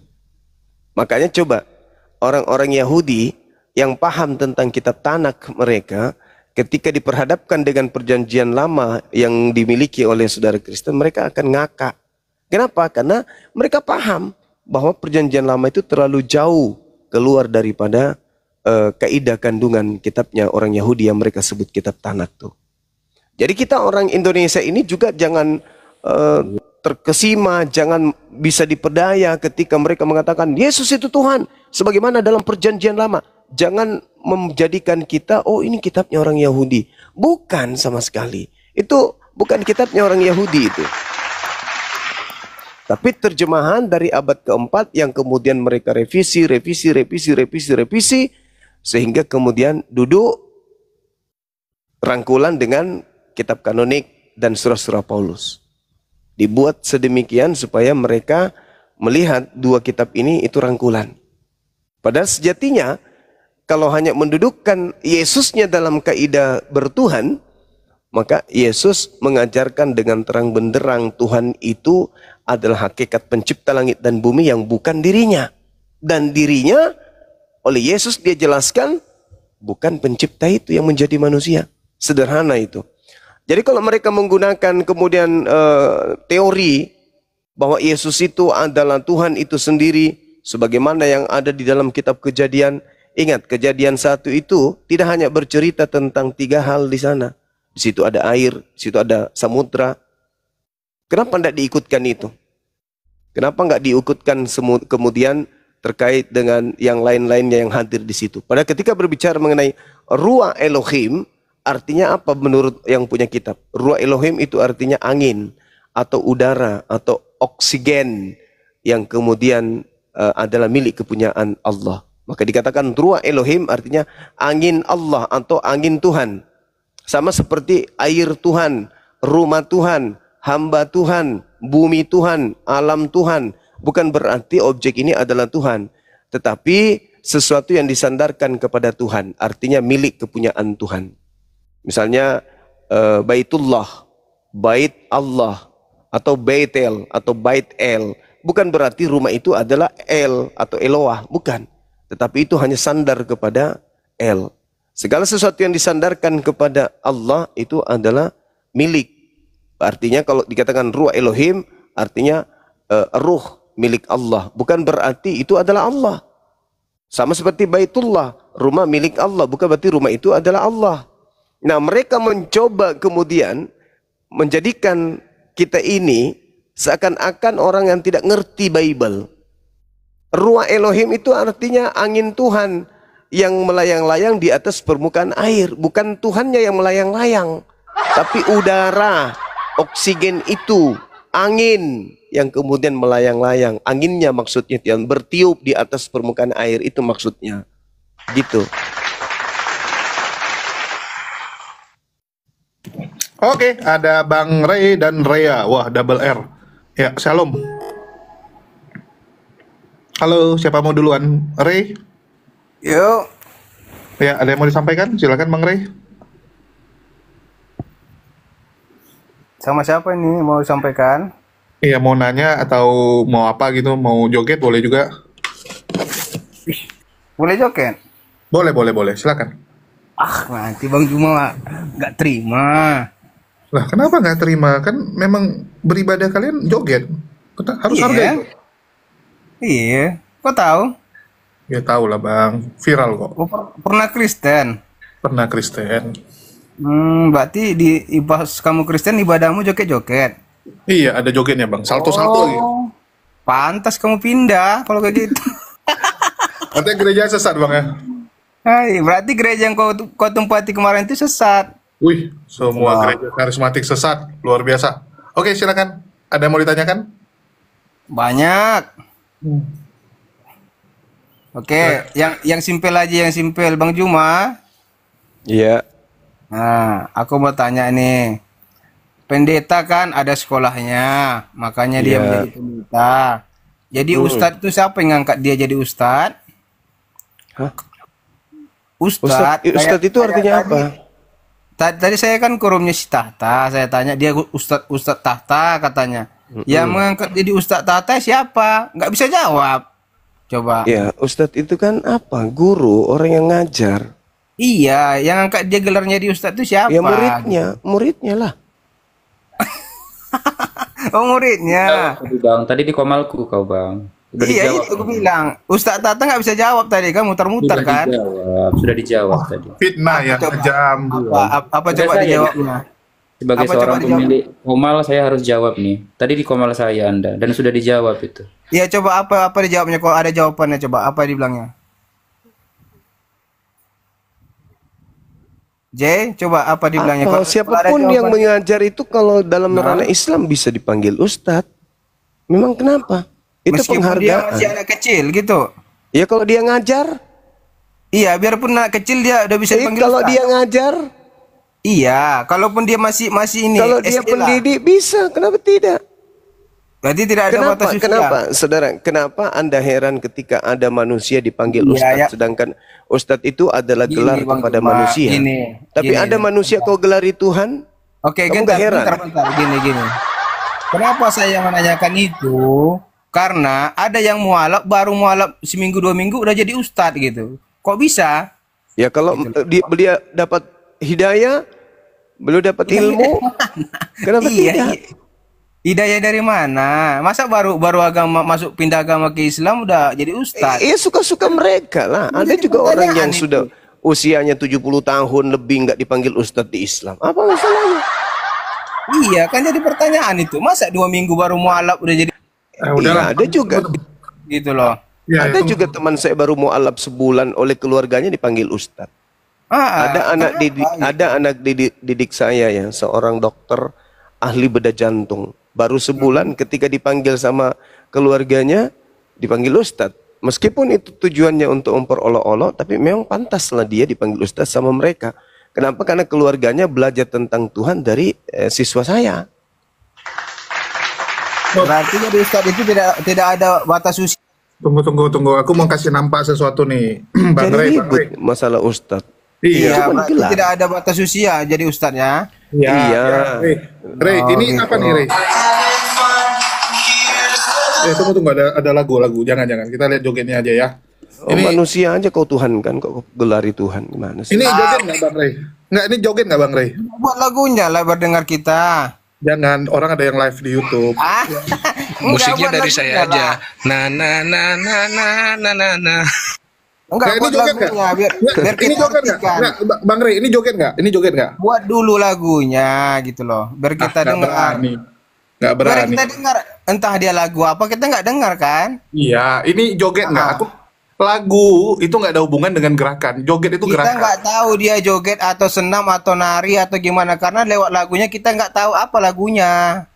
Makanya coba orang-orang Yahudi yang paham tentang kitab Tanak mereka, ketika diperhadapkan dengan perjanjian lama yang dimiliki oleh saudara Kristen, mereka akan ngakak. Kenapa? Karena mereka paham bahwa perjanjian lama itu terlalu jauh keluar daripada kaidah kandungan kitabnya orang Yahudi yang mereka sebut kitab Tanak tuh. Jadi kita orang Indonesia ini juga jangan terkesima, jangan bisa diperdaya ketika mereka mengatakan Yesus itu Tuhan, sebagaimana dalam perjanjian lama. Jangan menjadikan kita, oh ini kitabnya orang Yahudi. Bukan sama sekali. Itu bukan kitabnya orang Yahudi itu. Tapi terjemahan dari abad keempat yang kemudian mereka revisi, sehingga kemudian duduk rangkulan dengan kitab kanonik dan surah-surah Paulus. Dibuat sedemikian supaya mereka melihat dua kitab ini itu rangkulan. Padahal sejatinya kalau hanya mendudukkan Yesusnya dalam kaidah bertuhan, maka Yesus mengajarkan dengan terang benderang Tuhan itu adalah hakikat pencipta langit dan bumi yang bukan dirinya. Dan dirinya oleh Yesus dia jelaskan bukan pencipta itu yang menjadi manusia. Sederhana itu. Jadi kalau mereka menggunakan kemudian teori bahwa Yesus itu adalah Tuhan itu sendiri, sebagaimana yang ada di dalam kitab Kejadian. Ingat, Kejadian 1 itu tidak hanya bercerita tentang 3 hal di sana. Di situ ada air, di situ ada samudra. Kenapa tidak diikutkan itu? Kenapa nggak diikutkan kemudian terkait dengan yang lain-lainnya yang hadir di situ? Pada ketika berbicara mengenai Ruah Elohim, artinya apa menurut yang punya kitab? Ruah Elohim itu artinya angin atau udara atau oksigen yang kemudian adalah milik kepunyaan Allah. Maka dikatakan Ruah Elohim artinya angin Allah atau angin Tuhan. Sama seperti air Tuhan, rumah Tuhan, hamba Tuhan, bumi Tuhan, alam Tuhan. Bukan berarti objek ini adalah Tuhan, tetapi sesuatu yang disandarkan kepada Tuhan, artinya milik kepunyaan Tuhan. Misalnya Baitullah, Bait Allah, atau Baitel, atau Bait El. Bukan berarti rumah itu adalah El atau Eloah, bukan. Tetapi itu hanya sandar kepada El. Segala sesuatu yang disandarkan kepada Allah itu adalah milik. Artinya kalau dikatakan Ruah Elohim, artinya ruh milik Allah. Bukan berarti itu adalah Allah. Sama seperti Baitullah, rumah milik Allah. Bukan berarti rumah itu adalah Allah. Nah, mereka mencoba kemudian menjadikan kita ini seakan-akan orang yang tidak ngerti Bible. Ruah Elohim itu artinya angin Tuhan yang melayang-layang di atas permukaan air. Bukan Tuhannya yang melayang-layang, tapi udara, oksigen itu, angin yang kemudian melayang-layang. Anginnya maksudnya yang bertiup di atas permukaan air, itu maksudnya. Gitu. Oke, ada Bang Ray dan Rea. Wah, double R. Ya, shalom. Halo, siapa mau duluan? Ray? Yuk. Ya, ada yang mau disampaikan? Silakan Bang Ray. Sama siapa ini mau disampaikan? Iya, mau nanya atau mau apa gitu, mau joget boleh juga. Boleh joget? Boleh, silakan. Ah, nanti Bang Juma nggak terima. Lah, kenapa nggak terima? Kan memang beribadah kalian joget. Harus Iya. hargai itu. Iya, kok tahu? Ya tahu lah Bang, viral kok. Oh, pernah Kristen? Pernah Kristen. Berarti pas kamu Kristen ibadahmu joget-joget? Iya, ada jogetnya Bang, salto-salto lagi. Pantas kamu pindah kalau kayak gitu. Katanya gereja sesat Bang ya? Hai, berarti gereja yang kau tempati kemarin itu sesat. Wih, semua gereja karismatik sesat, luar biasa. Oke, silakan. Ada yang mau ditanyakan? Banyak. Oke, yang simpel aja, yang simpel Bang Juma. Iya. Nah, aku mau tanya nih. Pendeta kan ada sekolahnya, makanya dia Iya. menjadi pendeta. Jadi ustadz itu siapa yang ngangkat dia jadi ustadz? Hah? Ustadz Ustadz itu artinya apa? Tadi saya kan kurumnya si Tahta, saya tanya dia Ustadz Tahta katanya. Yang mengangkat jadi Ustadz Tahta siapa? Nggak bisa jawab. Coba. Ya, Ustadz itu kan apa? Guru, orang yang ngajar. Iya, yang angkat dia gelarnya di Ustadz itu siapa? Ya muridnya lah. Oh, muridnya. Bang, tadi di komalku kau Bang. Sudah Iya, dijawab. itu aku bilang. Ustadz Tata nggak bisa jawab tadi, kan muter-muter kan? Sudah dijawab tadi. Fitnah ya, Coba. kejam. Apa Udah coba saya dijawabnya? Sebagai Apa, seorang coba dijawab. pemilik komal, saya harus jawab nih. Tadi di komal saya Anda, dan sudah dijawab itu. Iya, coba apa dijawabnya, kalau ada jawabannya, coba apa dibilangnya? J, coba apa dibilangnya? Apa, Kalau ada siapapun yang jawaban. mengajar itu kalau dalam ranah Islam bisa dipanggil ustadz. Memang kenapa? Itu Meskipun dia penghargaan. masih anak kecil gitu. Ya kalau dia ngajar, Iya, biarpun anak kecil dia udah bisa dipanggil kalau ustaz. dia ngajar, Iya, kalaupun dia masih ini kalau dia SD lah. pendidik bisa, kenapa tidak? Berarti tidak ada Kenapa? batas usia. Kenapa, saudara? Kenapa Anda heran ketika ada manusia dipanggil Iya, ustadz, ya. sedangkan ustadz itu adalah Gini, gelar Bang kepada Cuma, manusia. Tapi gini, ada manusia kau gelari Tuhan, Oke, kamu bentar, gak heran? bentar, gini. Kenapa saya menanyakan itu? Karena ada yang mualaf, baru mualaf seminggu 2 minggu udah jadi ustadz gitu. Kok bisa? Ya kalau dia dapat hidayah, belum dapat ilmu, kenapa Iya, tidak? hidayah dari mana? Masa baru agama masuk pindah agama ke Islam udah jadi ustadz? Iya suka-suka mereka lah. Ada Jadi juga orang yang pertanyaan itu. sudah usianya 70 tahun lebih nggak dipanggil ustadz di Islam. Apa masalahnya? Iya, kan jadi pertanyaan itu. Masa 2 minggu baru mualaf udah jadi Iya, ada juga. gitu loh. Ya, Ada itu- juga teman saya baru mualaf sebulan oleh keluarganya dipanggil ustadz. Ada anak didik saya ya, seorang dokter ahli bedah jantung. Baru sebulan ketika dipanggil sama keluarganya dipanggil ustadz. Meskipun itu tujuannya untuk memperolok-olok, tapi memang pantaslah dia dipanggil ustadz sama mereka. Kenapa? Karena keluarganya belajar tentang Tuhan dari siswa saya. Berarti jadi ustadz itu tidak ada batas usia. Tunggu. Aku mau kasih nampak sesuatu nih. Bang Jadi Ray, Bang ribut Ray. masalah ustadz. Iya. Cuma berarti gelar. tidak ada batas usia jadi ustadznya. Iya. Iya. Ray, ini gitu. apa nih, Ray? Tunggu, ada lagu. Jangan. Kita lihat jogetnya aja ya. Oh, manusia aja kau Tuhan kan, kok gelari Tuhan gimana sih? Ini joget nggak Bang Ray? Nggak, ini joget nggak Bang Ray? Buat lagunya lah berdengar kita. Jangan, orang ada yang live di YouTube. Musiknya buat dari lagunya saya aja. lah. Nah. Enggak, Nggak, ini buat joget nggak? lagunya biar Nggak, biar ini kita joget nggak? artikan. Nggak, Bang Ray, ini joget nggak? Ini joget nggak? Buat dulu lagunya gitu loh, biar kita Nggak dengar. berani. Nggak Biar berani. kita dengar, entah dia lagu apa kita nggak dengar kan? Iya, ini joget nggak? Aku lagu itu nggak ada hubungan dengan gerakan. Joget itu Kita gerakan. nggak tahu dia joget atau senam atau nari atau gimana karena lewat lagunya kita nggak tahu apa lagunya.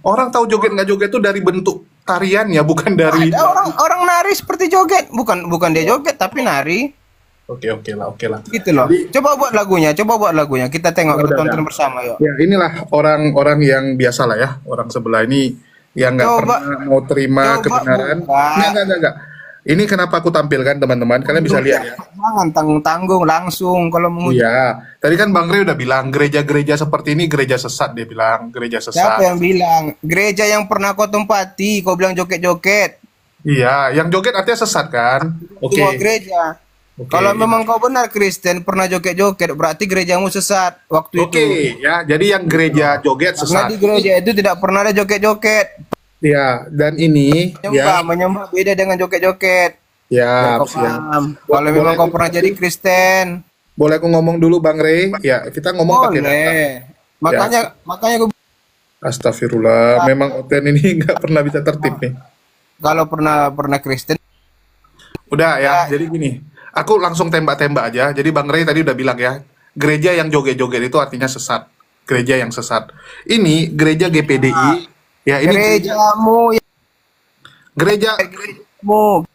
Orang tahu joget nggak joget itu dari bentuk tariannya, bukan dari. Ada orang nari seperti joget, bukan dia joget tapi nari. Oke lah. Gitu loh. Coba buat lagunya. Kita tengok, kita tonton bersama yuk. Ya inilah orang-orang yang biasa lah ya, orang sebelah ini yang nggak Coba- pernah mau terima coba kebenaran. buka. Enggak. Ini kenapa aku tampilkan teman-teman, kalian bisa lihat ya. Jangan tanggung-tanggung langsung kalau mau. Iya, tadi kan Bang Ray udah bilang gereja-gereja seperti ini gereja sesat, dia bilang gereja Siapa sesat. yang bilang? Gereja yang pernah kau tempati, kau bilang joget-joget. Iya, yang joget artinya sesat kan? Oke. Semua gereja. Oke. Kalau memang kau benar Kristen pernah joget-joget, berarti gerejamu sesat waktu Oke, itu. ya. Jadi yang gereja joget Karena sesat. di gereja itu tidak pernah ada joget-joget. Ya, dan ini Menyembah beda dengan joget-joget. ya, Kau paham. Kalau memang kau pernah jadi Kristen, boleh aku ngomong dulu Bang Ray? Ya, kita ngomong pakai data. boleh. Makanya gue Astagfirullah, memang Oten ini nggak pernah bisa tertib nih. kalau pernah Kristen, Udah ya, jadi gini, aku langsung tembak-tembak aja. Jadi Bang Ray tadi udah bilang ya, gereja yang joget-joget itu artinya sesat. Gereja yang sesat. Ini gereja GPDI, ya ini gerejamu, gerejamu.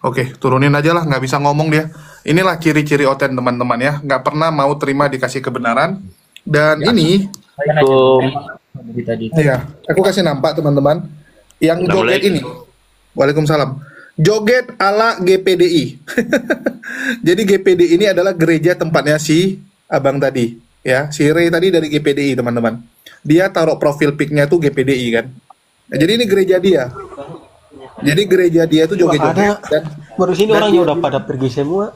Oke, turunin aja lah, nggak bisa ngomong dia. Inilah ciri-ciri Oten teman-teman ya, nggak pernah mau terima dikasih kebenaran. Dan ini, ya, aku kasih nampak teman-teman, yang joget ini. Waalaikumsalam. Joget ala GPDI. Jadi GPDI ini adalah gereja tempatnya si abang tadi, ya, si Ray tadi dari GPDI teman-teman. Dia taruh profil pic-nya tuh GPDI kan. Nah, jadi ini gereja dia. Jadi gereja dia tuh joget-joget dan baru sini orangnya udah pada pergi semua.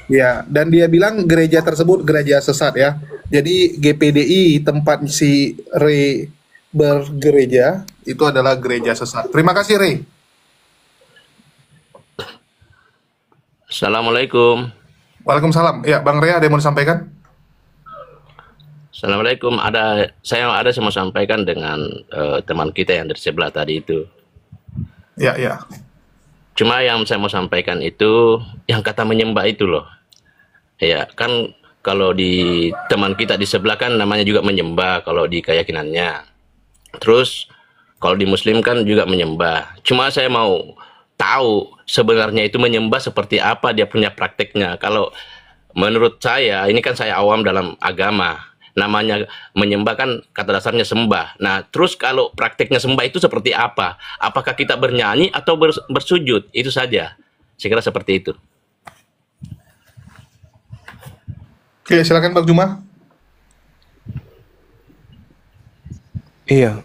ya, dan dia bilang gereja tersebut gereja sesat ya. Jadi GPDI tempat si Ray bergereja itu adalah gereja sesat. Terima kasih Ray. Assalamualaikum. Waalaikumsalam. Ya, Bang Ray ada yang mau disampaikan? Assalamualaikum. Saya mau sampaikan dengan teman kita yang dari sebelah tadi itu. Ya, ya. Cuma yang saya mau sampaikan itu yang kata menyembah itu loh. Ya, kan kalau di teman kita di sebelah kan namanya juga menyembah kalau di keyakinannya. Terus kalau di Muslim kan juga menyembah. Cuma saya mau tahu sebenarnya itu menyembah seperti apa dia punya prakteknya. Kalau menurut saya, ini kan saya awam dalam agama. Namanya menyembah kan kata dasarnya sembah. Nah, terus kalau prakteknya sembah itu seperti apa? Apakah kita bernyanyi atau bersujud? Itu saja. Saya kira seperti itu. Oke, silakan Bang Juma. Iya.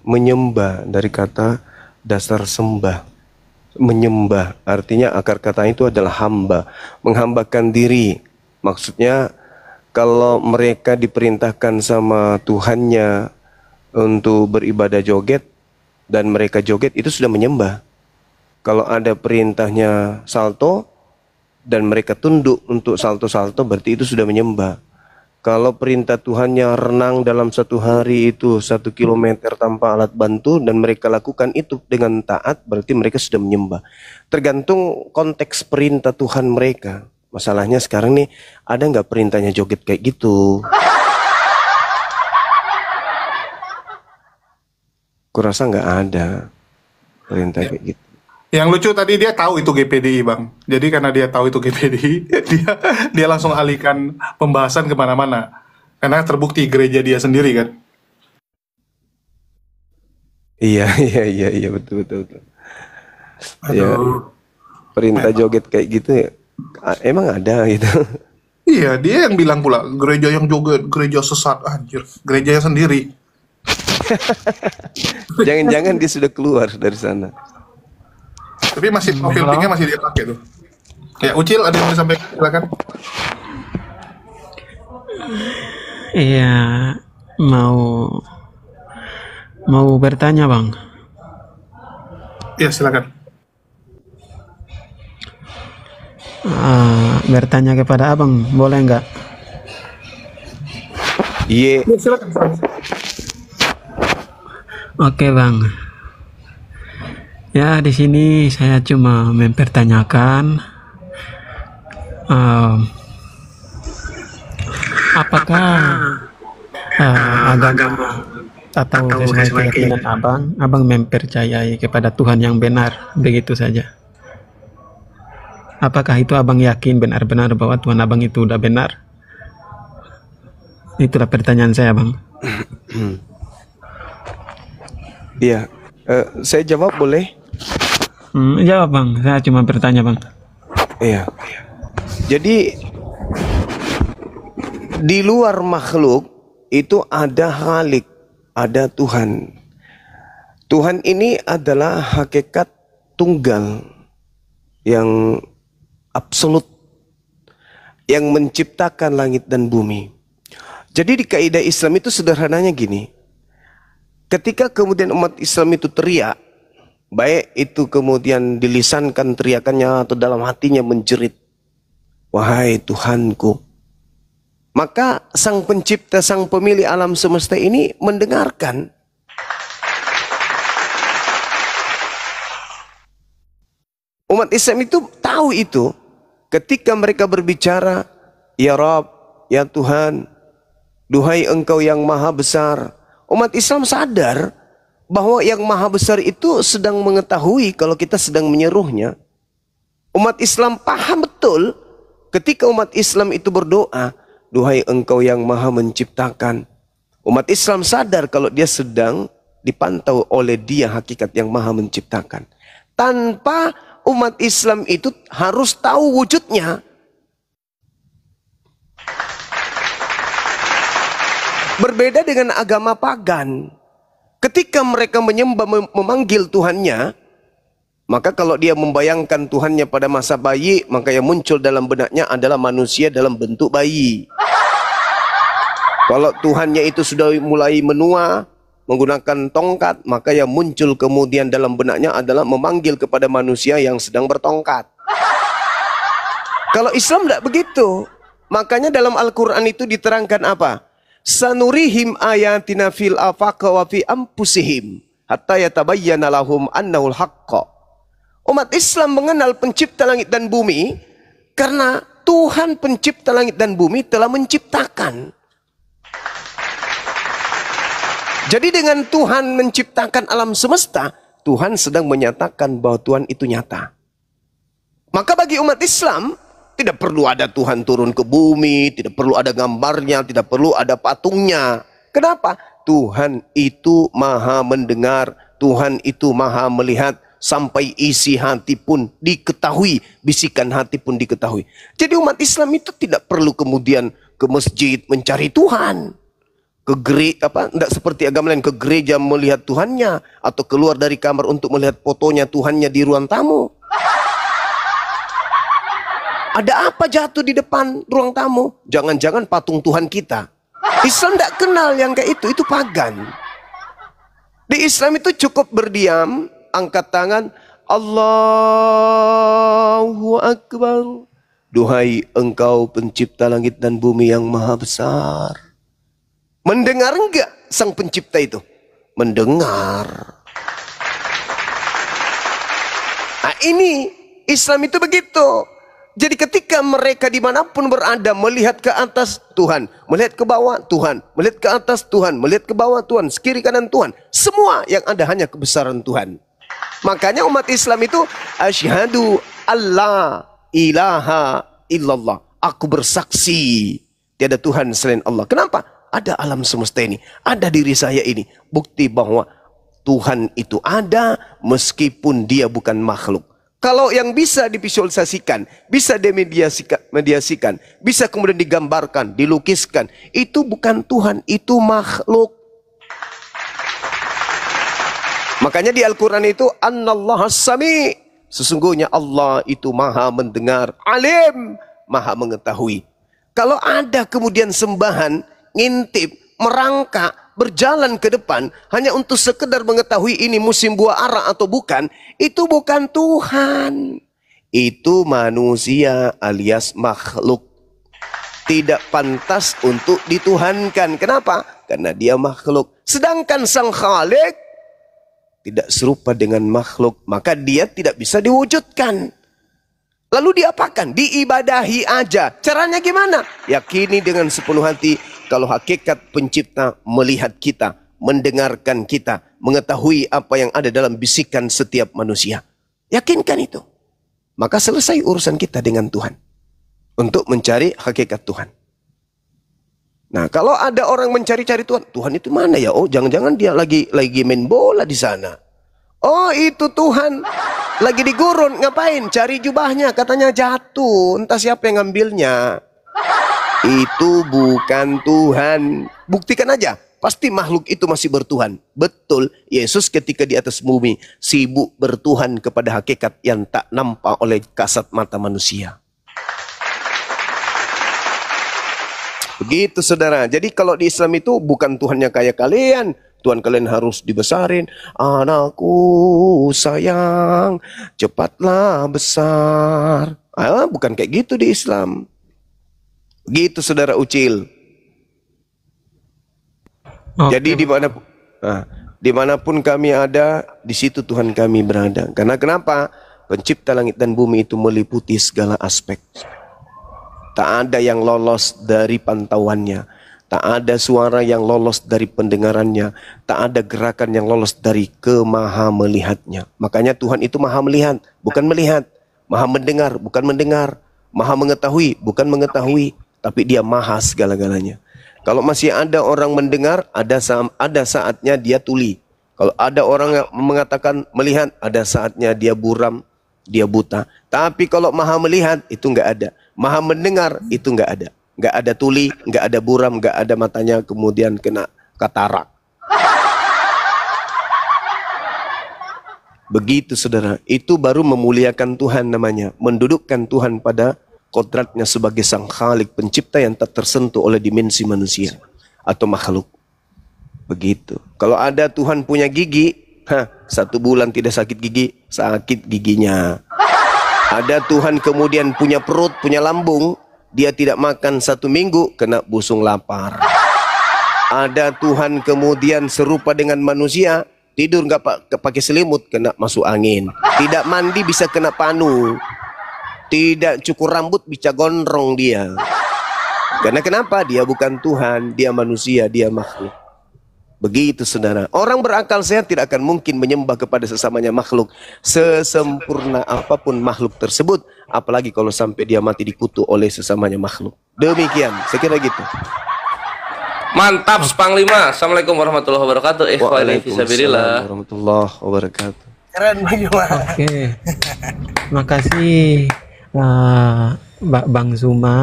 Menyembah dari kata dasar sembah. Menyembah artinya akar kata itu adalah hamba, menghambakan diri. Maksudnya kalau mereka diperintahkan sama Tuhannya untuk beribadah joget dan mereka joget itu sudah menyembah. Kalau ada perintahnya salto dan mereka tunduk untuk salto-salto berarti itu sudah menyembah. Kalau perintah Tuhannya renang dalam satu hari itu 1 kilometer tanpa alat bantu dan mereka lakukan itu dengan taat berarti mereka sudah menyembah. Tergantung konteks perintah Tuhan mereka. Masalahnya sekarang nih, ada nggak perintahnya joget kayak gitu? Kurasa nggak ada perintah kayak gitu. Yang lucu tadi dia tahu itu GPDI Bang. Jadi karena dia tahu itu GPDI, dia langsung alihkan pembahasan kemana-mana. Karena terbukti gereja dia sendiri kan. Iya betul. Ya, perintah joget kayak gitu ya. Emang ada gitu. Iya, dia yang bilang pula gereja yang joget, gereja sesat, anjir, gerejanya sendiri. Jangan-jangan dia sudah keluar dari sana. Tapi masih profil pinknya masih dia pakai tuh. Ya, Ucil ada yang mau disampaikan? Silakan. Iya, mau bertanya Bang. Ya, silakan. Bertanya kepada abang boleh nggak? Iya. Silakan. Oke Bang. Ya di sini saya cuma mempertanyakan apakah agama atau sesuai keyakinan abang mempercayai kepada Tuhan yang benar begitu saja. Apakah itu abang yakin benar-benar bahwa Tuhan abang itu udah benar? Itulah pertanyaan saya Bang. Iya, saya jawab boleh? Jawab Bang, saya cuma bertanya Bang. Iya. Jadi di luar makhluk itu ada Khalik, ada Tuhan. Tuhan ini adalah hakikat tunggal yang absolut, yang menciptakan langit dan bumi. Jadi di kaidah Islam itu sederhananya gini. Ketika kemudian umat Islam itu teriak, baik itu kemudian dilisankan teriakannya atau dalam hatinya menjerit, wahai Tuhanku, maka sang pencipta, sang pemilik alam semesta ini mendengarkan. Umat Islam itu tahu itu. Ketika mereka berbicara, ya Rabb, ya Tuhan, duhai Engkau yang maha besar. Umat Islam sadar bahwa yang maha besar itu sedang mengetahui kalau kita sedang menyeruhnya. Umat Islam paham betul ketika umat Islam itu berdoa, duhai Engkau yang maha menciptakan. Umat Islam sadar kalau dia sedang dipantau oleh Dia hakikat yang maha menciptakan. Tanpa umat Islam itu harus tahu wujudnya. Berbeda dengan agama pagan. Ketika mereka menyembah, memanggil Tuhannya, maka kalau dia membayangkan Tuhannya pada masa bayi, maka yang muncul dalam benaknya adalah manusia dalam bentuk bayi. Kalau Tuhannya itu sudah mulai menua, menggunakan tongkat, maka yang muncul kemudian dalam benaknya adalah memanggil kepada manusia yang sedang bertongkat. Kalau Islam tidak begitu. Makanya dalam Al-Quran itu diterangkan apa? Sanurihim ayatina fil afaqa wa fi anfusihim hatta yatabayyana lahum annahul haqqa. Umat Islam mengenal pencipta langit dan bumi karena Tuhan pencipta langit dan bumi telah menciptakan. Jadi dengan Tuhan menciptakan alam semesta, Tuhan sedang menyatakan bahwa Tuhan itu nyata. Maka bagi umat Islam, tidak perlu ada Tuhan turun ke bumi, tidak perlu ada gambarnya, tidak perlu ada patungnya. Kenapa? Tuhan itu maha mendengar, Tuhan itu maha melihat, sampai isi hati pun diketahui, bisikan hati pun diketahui. Jadi umat Islam itu tidak perlu kemudian ke masjid mencari Tuhan. Ke gereja, tidak seperti agama lain, ke gereja melihat Tuhannya, atau keluar dari kamar untuk melihat fotonya Tuhannya di ruang tamu. Ada apa jatuh di depan ruang tamu? Jangan-jangan patung Tuhan kita. Islam tidak kenal yang kayak itu pagan. Di Islam itu cukup berdiam, angkat tangan, Allahu Akbar. Duhai engkau pencipta langit dan bumi yang maha besar. Mendengar enggak sang pencipta itu? Mendengar. Nah ini Islam itu begitu. Jadi ketika mereka dimanapun berada melihat ke atas Tuhan, melihat ke bawah Tuhan, melihat ke atas Tuhan, melihat ke bawah Tuhan, sekiri kanan Tuhan, semua yang ada hanya kebesaran Tuhan. Makanya umat Islam itu asyhadu alla ilaha illallah. Aku bersaksi tiada Tuhan selain Allah. Kenapa? Ada alam semesta ini, ada diri saya ini. Bukti bahwa Tuhan itu ada meskipun dia bukan makhluk. Kalau yang bisa divisualisasikan, bisa dimediasikan, bisa kemudian digambarkan, dilukiskan, itu bukan Tuhan, itu makhluk. Makanya di Al-Quran itu, Annallahu Sami, sesungguhnya Allah itu maha mendengar, alim, maha mengetahui. Kalau ada kemudian sembahan, ngintip, merangkak, berjalan ke depan hanya untuk sekedar mengetahui ini musim buah ara atau bukan, itu bukan Tuhan. Itu manusia alias makhluk. Tidak pantas untuk dituhankan. Kenapa? Karena dia makhluk. Sedangkan sang Khalik tidak serupa dengan makhluk, maka dia tidak bisa diwujudkan. Lalu diapakan? Diibadahi aja. Caranya gimana? Yakini dengan sepenuh hati kalau hakikat pencipta melihat kita, mendengarkan kita, mengetahui apa yang ada dalam bisikan setiap manusia. Yakinkan itu. Maka selesai urusan kita dengan Tuhan. Untuk mencari hakikat Tuhan. Nah, kalau ada orang mencari-cari Tuhan, Tuhan itu mana ya? Oh, jangan-jangan dia lagi main bola di sana. Oh, itu Tuhan lagi di gurun, ngapain? Cari jubahnya, katanya jatuh. Entah siapa yang ngambilnya. Itu bukan Tuhan. Buktikan aja. Pasti makhluk itu masih bertuhan. Betul, Yesus ketika di atas bumi sibuk bertuhan kepada hakikat yang tak nampak oleh kasat mata manusia. Begitu saudara. Jadi kalau di Islam itu bukan Tuhannya kayak kalian. Tuhan kalian harus dibesarin. Anakku sayang, cepatlah besar. Bukan kayak gitu di Islam. Begitu saudara Ucil. Jadi dimanapun kami ada, di situ Tuhan kami berada. Karena kenapa? Pencipta langit dan bumi itu meliputi segala aspek. Tak ada yang lolos dari pantauannya. Tak ada suara yang lolos dari pendengarannya. Tak ada gerakan yang lolos dari kemaha melihatnya. Makanya Tuhan itu maha melihat, bukan melihat. Maha mendengar, bukan mendengar. Maha mengetahui, bukan mengetahui. Tapi dia maha segala-galanya. Kalau masih ada orang mendengar, ada saatnya dia tuli. Kalau ada orang yang mengatakan melihat, ada saatnya dia buram, dia buta. Tapi kalau maha melihat, itu enggak ada. Maha mendengar, itu enggak ada. Enggak ada tuli, enggak ada buram, enggak ada matanya kemudian kena katarak. Begitu saudara, itu baru memuliakan Tuhan namanya. Mendudukkan Tuhan pada kodratnya sebagai sang Khalik, pencipta yang tak tersentuh oleh dimensi manusia atau makhluk. Begitu. Kalau ada Tuhan punya gigi, 1 bulan tidak sakit gigi, sakit giginya. Ada Tuhan kemudian punya perut, punya lambung, dia tidak makan 1 minggu, kena busung lapar. Ada Tuhan kemudian serupa dengan manusia, tidur nggak pakai selimut, kena masuk angin. Tidak mandi bisa kena panu. Tidak cukur rambut bisa gondrong dia. Karena kenapa? Dia bukan Tuhan, dia manusia, dia makhluk. Begitu saudara. Orang berakal sehat tidak akan mungkin menyembah kepada sesamanya makhluk sesempurna apapun makhluk tersebut, apalagi kalau sampai dia mati dikutuk oleh sesamanya makhluk. Demikian, saya kira gitu. Mantap, Panglima. Assalamualaikum warahmatullahi wabarakatuh. Ikhwani fisabilillah. Warahmatullahi wabarakatuh. Keren bagaimana? Oke, makasih Bang Zuma.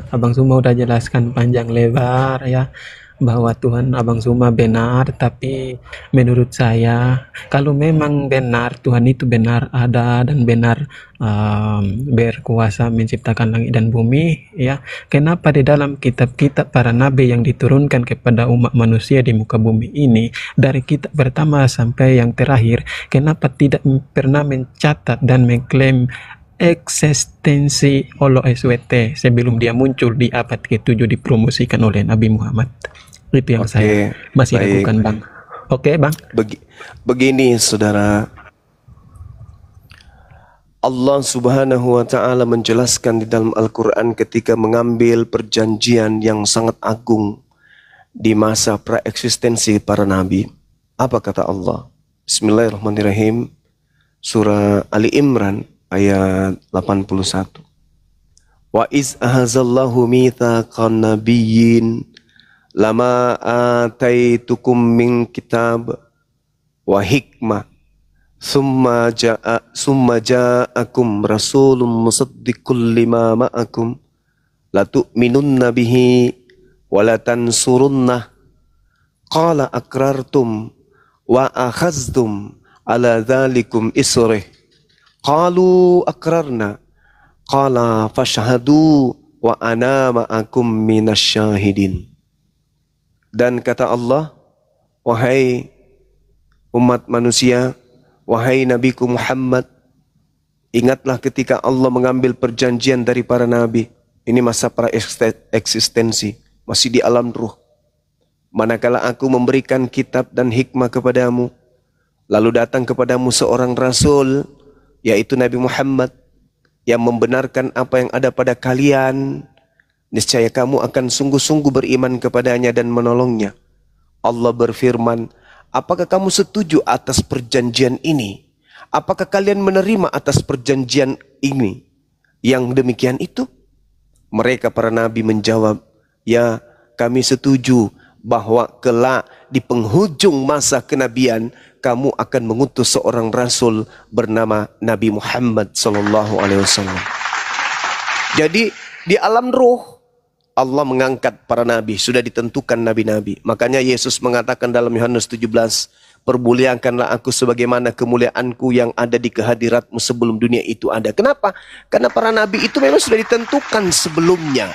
Abang Zuma udah jelaskan panjang lebar ya, bahwa Tuhan Abang Zuma benar, tapi menurut saya kalau memang benar Tuhan itu benar ada dan benar berkuasa menciptakan langit dan bumi ya, kenapa di dalam kitab-kitab para nabi yang diturunkan kepada umat manusia di muka bumi ini, dari kitab pertama sampai yang terakhir, kenapa tidak pernah mencatat dan mengklaim eksistensi Allah SWT sebelum dia muncul di abad ke-7 dipromosikan oleh Nabi Muhammad? Itu yang saya masih lakukan, Bang. Oke, Bang. Begini, saudara. Allah Subhanahu wa Ta'ala menjelaskan di dalam Al-Quran ketika mengambil perjanjian yang sangat agung di masa praeksistensi para nabi. Apa kata Allah? Bismillahirrahmanirrahim. Surah Ali Imran ayat 81. Wa iz ahazallahu mitsaqan nabiyyin lama ataitukum min kitab wa hikmah summa ja'akum rasulun musaddiqul lima ma'akum la tu'minunna bihi wa la tansurunnah qala akrartum wa akhaztum ala dhalikum isrih qalu akrarna qala fashhadu wa ana ma'akum minasyahidin. Dan kata Allah, wahai umat manusia, wahai Nabiku Muhammad, ingatlah ketika Allah mengambil perjanjian dari para nabi. Ini masa praeksistensi, masih di alam ruh. Manakala aku memberikan kitab dan hikmah kepadamu, lalu datang kepadamu seorang rasul, yaitu Nabi Muhammad, yang membenarkan apa yang ada pada kalian, niscaya kamu akan sungguh-sungguh beriman kepadanya dan menolongnya. Allah berfirman, apakah kamu setuju atas perjanjian ini? Apakah kalian menerima atas perjanjian ini? Yang demikian itu? Mereka para nabi menjawab, ya kami setuju bahwa kelak di penghujung masa kenabian kamu akan mengutus seorang rasul bernama Nabi Muhammad SAW. Jadi di alam ruh Allah mengangkat para nabi, sudah ditentukan nabi-nabi. Makanya Yesus mengatakan dalam Yohanes 17, permuliakanlah aku sebagaimana kemuliaanku yang ada di kehadiratmu sebelum dunia itu ada. Kenapa? Karena para nabi itu memang sudah ditentukan sebelumnya.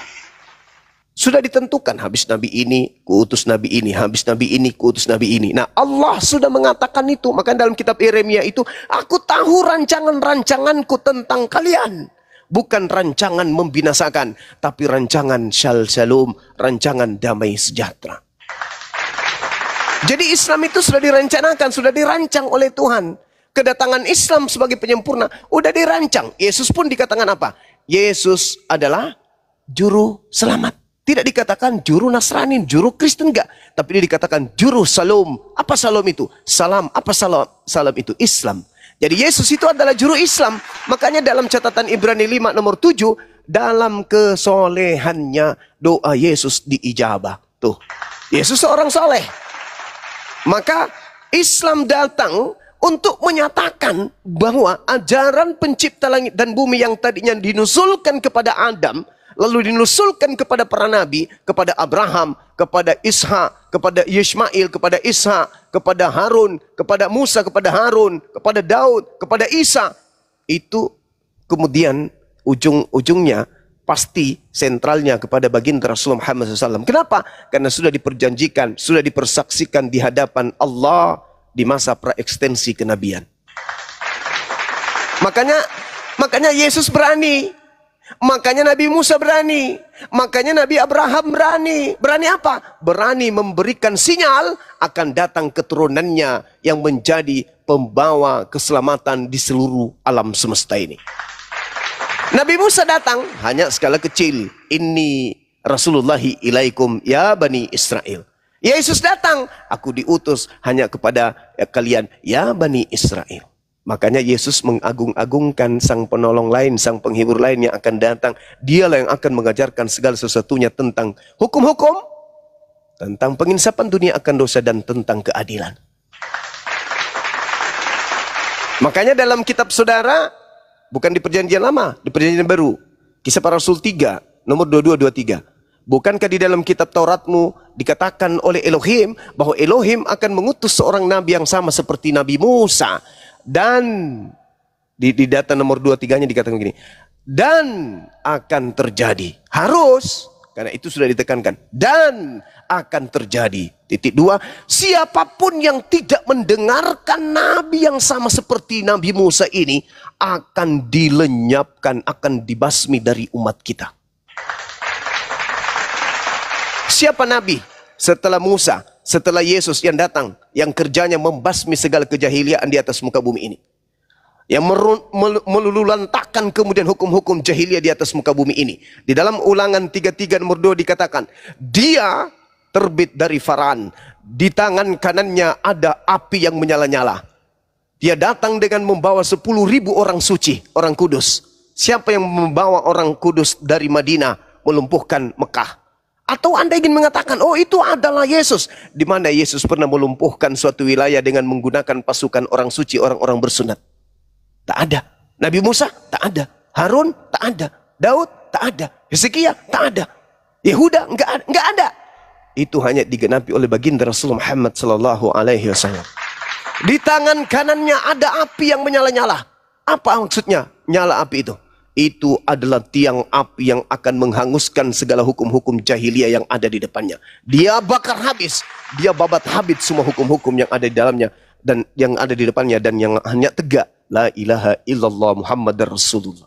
Sudah ditentukan, habis nabi ini, kuutus nabi ini, habis nabi ini, kuutus nabi ini. Nah, Allah sudah mengatakan itu. Maka dalam kitab Yeremia itu, aku tahu rancangan-rancanganku tentang kalian. Bukan rancangan membinasakan, tapi rancangan shalom, rancangan damai sejahtera. Jadi Islam itu sudah direncanakan, sudah dirancang oleh Tuhan. Kedatangan Islam sebagai penyempurna, udah dirancang. Yesus pun dikatakan apa? Yesus adalah juru selamat. Tidak dikatakan juru Nasrani, juru Kristen, enggak. Tapi dia dikatakan juru salam. Apa salam itu? Salam. Apa salam? Salam itu Islam. Jadi Yesus itu adalah juru Islam. Makanya dalam catatan Ibrani 5 nomor 7, dalam kesolehannya doa Yesus diijabah. Tuh, Yesus seorang soleh. Maka Islam datang untuk menyatakan bahwa ajaran pencipta langit dan bumi yang tadinya dinusulkan kepada Adam, lalu dinusulkan kepada para nabi, kepada Abraham, kepada Ishak, kepada Yismail, kepada Ishak, kepada Harun, kepada Musa, kepada Harun, kepada Daud, kepada Isa. Itu kemudian ujung-ujungnya pasti sentralnya kepada baginda Rasulullah Muhammad SAW. Kenapa? Karena sudah diperjanjikan, sudah dipersaksikan di hadapan Allah di masa praekstensi kenabian. Makanya Yesus berani. Makanya Nabi Musa berani. Makanya Nabi Abraham berani. Berani apa? Berani memberikan sinyal akan datang keturunannya yang menjadi pembawa keselamatan di seluruh alam semesta ini. Nabi Musa datang hanya skala kecil. Inni Rasulullahi ilaikum ya Bani Israel. Yesus datang, aku diutus hanya kepada kalian ya Bani Israel. Makanya Yesus mengagung-agungkan sang penolong lain, sang penghibur lain yang akan datang. Dialah yang akan mengajarkan segala sesuatunya tentang hukum-hukum, tentang penginsapan dunia akan dosa, dan tentang keadilan. Makanya dalam kitab saudara, bukan di perjanjian lama, di perjanjian baru, Kisah Para Rasul 3, nomor 22-23. Bukankah di dalam kitab Tauratmu dikatakan oleh Elohim bahwa Elohim akan mengutus seorang nabi yang sama seperti Nabi Musa? Dan di data nomor 23-nya dikatakan begini. Dan akan terjadi. Harus, karena itu sudah ditekankan. Dan akan terjadi. Titik 2. Siapapun yang tidak mendengarkan nabi yang sama seperti Nabi Musa ini akan dilenyapkan, akan dibasmi dari umat kita. Siapa nabi setelah Musa, setelah Yesus yang datang, yang kerjanya membasmi segala kejahiliaan di atas muka bumi ini, yang melululantakkan kemudian hukum-hukum jahiliyah di atas muka bumi ini? Di dalam Ulangan 33 nomor 2 dikatakan, dia terbit dari Faran, di tangan kanannya ada api yang menyala-nyala. Dia datang dengan membawa 10.000 orang suci, orang kudus. Siapa yang membawa orang kudus dari Madinah melumpuhkan Mekah? Atau Anda ingin mengatakan, oh itu adalah Yesus. Di mana Yesus pernah melumpuhkan suatu wilayah dengan menggunakan pasukan orang suci, orang-orang bersunat? Tak ada. Nabi Musa? Tak ada. Harun? Tak ada. Daud? Tak ada. Hezekia? Tak ada. Yehuda? Enggak ada. Itu hanya digenapi oleh baginda Rasulullah Muhammad sallallahu alaihi wasallam. Di tangan kanannya ada api yang menyala-nyala. Apa maksudnya nyala api itu? Itu adalah tiang api yang akan menghanguskan segala hukum-hukum jahiliyah yang ada di depannya. Dia bakar habis, dia babat habis semua hukum-hukum yang ada di dalamnya dan yang ada di depannya, dan yang hanya tegak la ilaha illallah Muhammadar Rasulullah.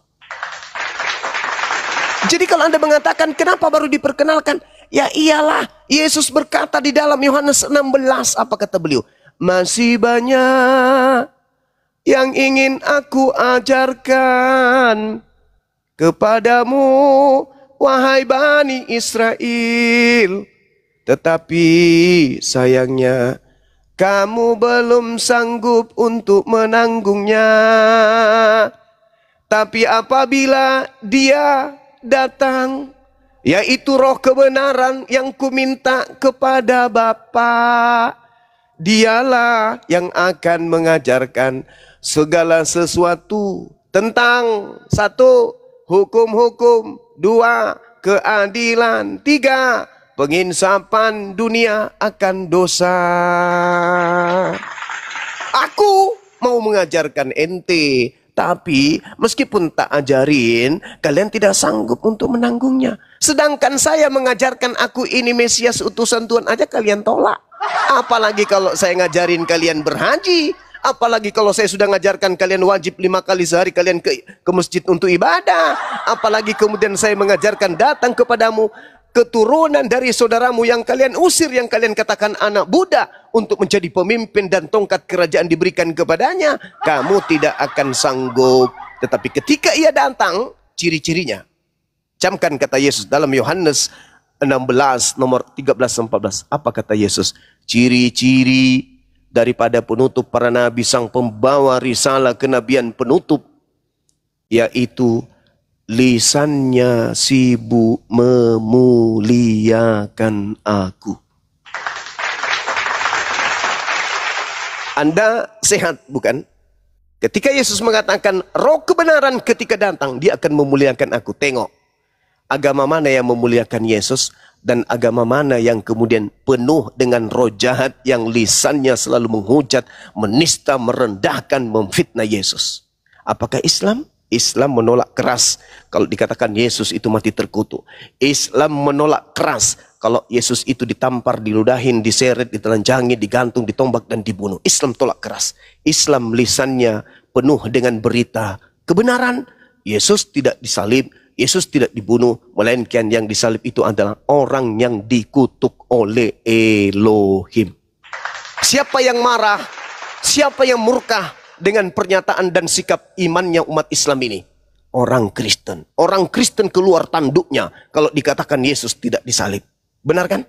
Jadi kalau Anda mengatakan kenapa baru diperkenalkan? Ya iyalah, Yesus berkata di dalam Yohanes 16, apa kata beliau? Masih banyak yang ingin aku ajarkan kepadamu, wahai Bani Israel, tetapi sayangnya kamu belum sanggup untuk menanggungnya. Tapi apabila dia datang, yaitu roh kebenaran yang kuminta kepada Bapa, dialah yang akan mengajarkan segala sesuatu tentang 1. Hukum-hukum, 2. Keadilan, 3. Penginsapan dunia akan dosa. Aku mau mengajarkan ente, tapi meskipun tak ajarin, kalian tidak sanggup untuk menanggungnya. Sedangkan saya mengajarkan aku ini Mesias utusan Tuhan aja kalian tolak. Apalagi kalau saya ngajarin kalian berhaji. Apalagi kalau saya sudah ngajarkan kalian wajib 5 kali sehari kalian ke masjid untuk ibadah. Apalagi kemudian saya mengajarkan datang kepadamu keturunan dari saudaramu yang kalian usir, yang kalian katakan anak budak, untuk menjadi pemimpin dan tongkat kerajaan diberikan kepadanya. Kamu tidak akan sanggup. Tetapi ketika ia datang, ciri-cirinya. Camkan kata Yesus dalam Yohanes 16 nomor 13-14. Apa kata Yesus? Ciri-ciri daripada penutup para nabi, sang pembawa risalah kenabian penutup, yaitu lisannya sibuk memuliakan aku. Anda sehat bukan? Ketika Yesus mengatakan roh kebenaran ketika datang, dia akan memuliakan aku. Tengok, agama mana yang memuliakan Yesus dan agama mana yang kemudian penuh dengan roh jahat yang lisannya selalu menghujat, menista, merendahkan, memfitnah Yesus? Apakah Islam? Islam menolak keras kalau dikatakan Yesus itu mati terkutuk. Islam menolak keras kalau Yesus itu ditampar, diludahin, diseret, ditelanjangi, digantung, ditombak dan dibunuh. Islam tolak keras. Islam lisannya penuh dengan berita kebenaran. Yesus tidak disalib, Yesus tidak dibunuh, melainkan yang disalib itu adalah orang yang dikutuk oleh Elohim. Siapa yang marah, siapa yang murka dengan pernyataan dan sikap imannya umat Islam ini? Orang Kristen. Orang Kristen keluar tanduknya kalau dikatakan Yesus tidak disalib. Benar kan?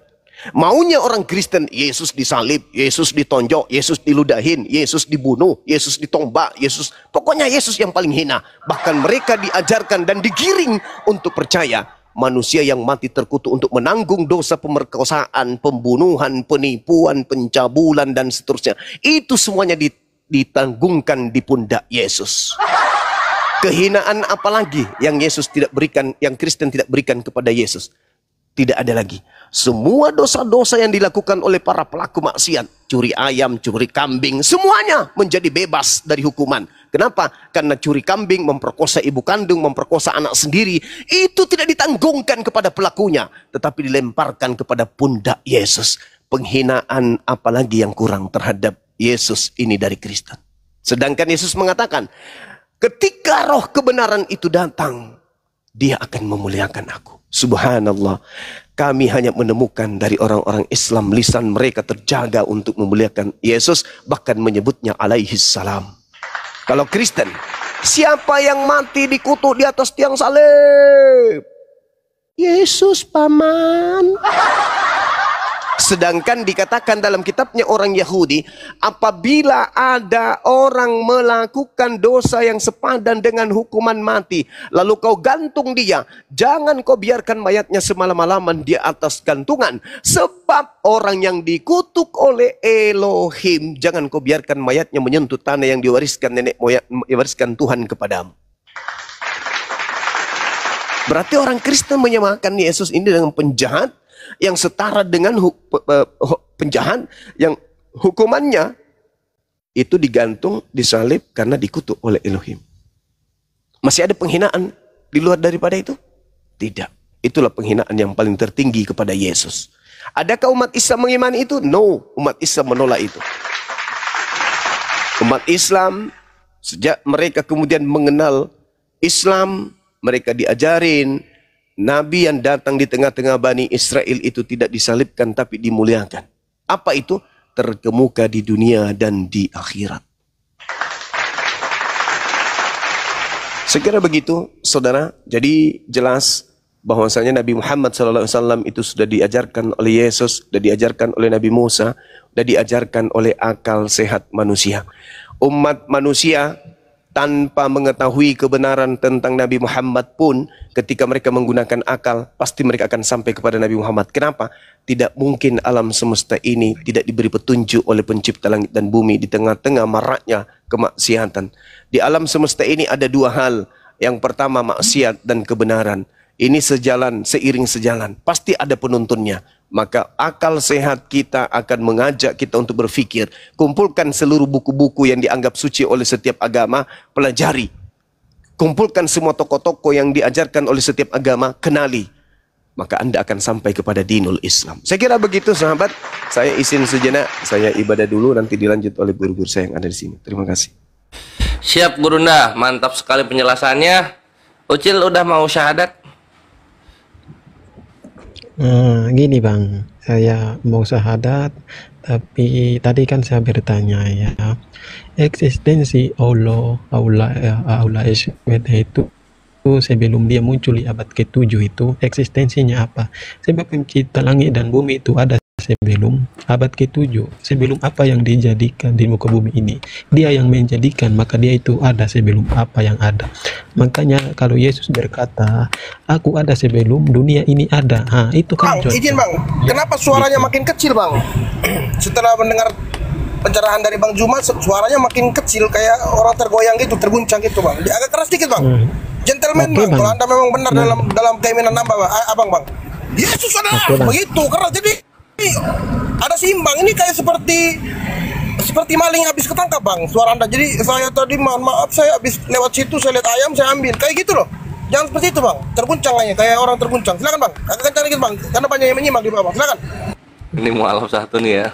Maunya orang Kristen, Yesus disalib, Yesus ditonjok, Yesus diludahin, Yesus dibunuh, Yesus ditombak, Yesus, pokoknya Yesus yang paling hina. Bahkan mereka diajarkan dan digiring untuk percaya manusia yang mati terkutuk untuk menanggung dosa pemerkosaan, pembunuhan, penipuan, pencabulan dan seterusnya. Itu semuanya ditanggungkan di pundak Yesus. Kehinaan apalagi yang Yesus tidak berikan, yang Kristen tidak berikan kepada Yesus? Tidak ada lagi. Semua dosa-dosa yang dilakukan oleh para pelaku maksiat, curi ayam, curi kambing, semuanya menjadi bebas dari hukuman. Kenapa? Karena curi kambing, memperkosa ibu kandung, memperkosa anak sendiri, itu tidak ditanggungkan kepada pelakunya, tetapi dilemparkan kepada pundak Yesus. Penghinaan apalagi yang kurang terhadap Yesus ini dari Kristen. Sedangkan Yesus mengatakan, ketika roh kebenaran itu datang, dia akan memuliakan aku. Subhanallah. Kami hanya menemukan dari orang-orang Islam lisan mereka terjaga untuk memuliakan Yesus, bahkan menyebutnya alaihi salam. Kalau Kristen, siapa yang mati dikutuk di atas tiang salib? Yesus paman. Sedangkan dikatakan dalam kitabnya orang Yahudi, apabila ada orang melakukan dosa yang sepadan dengan hukuman mati, lalu kau gantung dia, jangan kau biarkan mayatnya semalam-malaman di atas gantungan. Sebab orang yang dikutuk oleh Elohim, jangan kau biarkan mayatnya menyentuh tanah yang diwariskan nenek moyang, diwariskan Tuhan kepadamu. Berarti orang Kristen menyamakan Yesus ini dengan penjahat, yang setara dengan penjahat yang hukumannya itu digantung, disalib karena dikutuk oleh Elohim. Masih ada penghinaan di luar daripada itu? Tidak. Itulah penghinaan yang paling tertinggi kepada Yesus. Adakah umat Islam mengimani itu? No, umat Islam menolak itu. Umat Islam sejak mereka kemudian mengenal Islam, mereka diajarin Nabi yang datang di tengah-tengah Bani Israel itu tidak disalibkan tapi dimuliakan. Apa itu? Terkemuka di dunia dan di akhirat. Sekira begitu, saudara. Jadi jelas bahwasanya Nabi Muhammad SAW itu sudah diajarkan oleh Yesus, sudah diajarkan oleh Nabi Musa, sudah diajarkan oleh akal sehat manusia. Umat manusia tanpa mengetahui kebenaran tentang Nabi Muhammad pun, ketika mereka menggunakan akal, pasti mereka akan sampai kepada Nabi Muhammad. Kenapa? Tidak mungkin alam semesta ini tidak diberi petunjuk oleh pencipta langit dan bumi di tengah-tengah maraknya kemaksiatan. Di alam semesta ini ada dua hal. Yang pertama maksiat dan kebenaran. Ini sejalan, seiring sejalan. Pasti ada penuntunnya. Maka akal sehat kita akan mengajak kita untuk berpikir. Kumpulkan seluruh buku-buku yang dianggap suci oleh setiap agama, pelajari. Kumpulkan semua tokoh-tokoh yang diajarkan oleh setiap agama, kenali. Maka Anda akan sampai kepada dinul Islam. Saya kira begitu sahabat. Saya izin sejenak, saya ibadah dulu, nanti dilanjut oleh guru-guru saya yang ada di sini. Terima kasih. Siap Gurunda, mantap sekali penjelasannya. Ucil udah mau syahadat? Gini bang, saya mau syahadat, tapi tadi kan saya bertanya ya, eksistensi Allah SWT itu sebelum dia muncul di abad ke-7 itu eksistensinya apa? Sebab pencipta langit dan bumi itu ada sebelum abad ke-7, sebelum apa yang dijadikan di muka bumi ini, dia yang menjadikan, maka dia itu ada sebelum apa yang ada. Makanya kalau Yesus berkata, aku ada sebelum dunia ini ada, itu kan Bang, izin bang, kenapa suaranya makin kecil bang? Setelah mendengar pencerahan dari Bang Juma, suaranya makin kecil, kayak orang tergoyang gitu, terguncang gitu bang. Dia agak keras dikit bang. Gentleman bang, kalau anda memang benar dalam keinginan abang bang. Yesus ada begitu, karena jadi ada seimbang. Ini kayak seperti maling habis ketangkap bang, suara anda. Jadi saya tadi mohon maaf, saya habis lewat situ, saya lihat ayam, saya ambil kayak gitu loh. Jangan seperti itu bang, terguncang aja kayak orang terguncang. Silakan bang, agak kencang dikit bang, karena banyak yang menyimak di bawah. Silakan. Ini mualaf satu nih ya.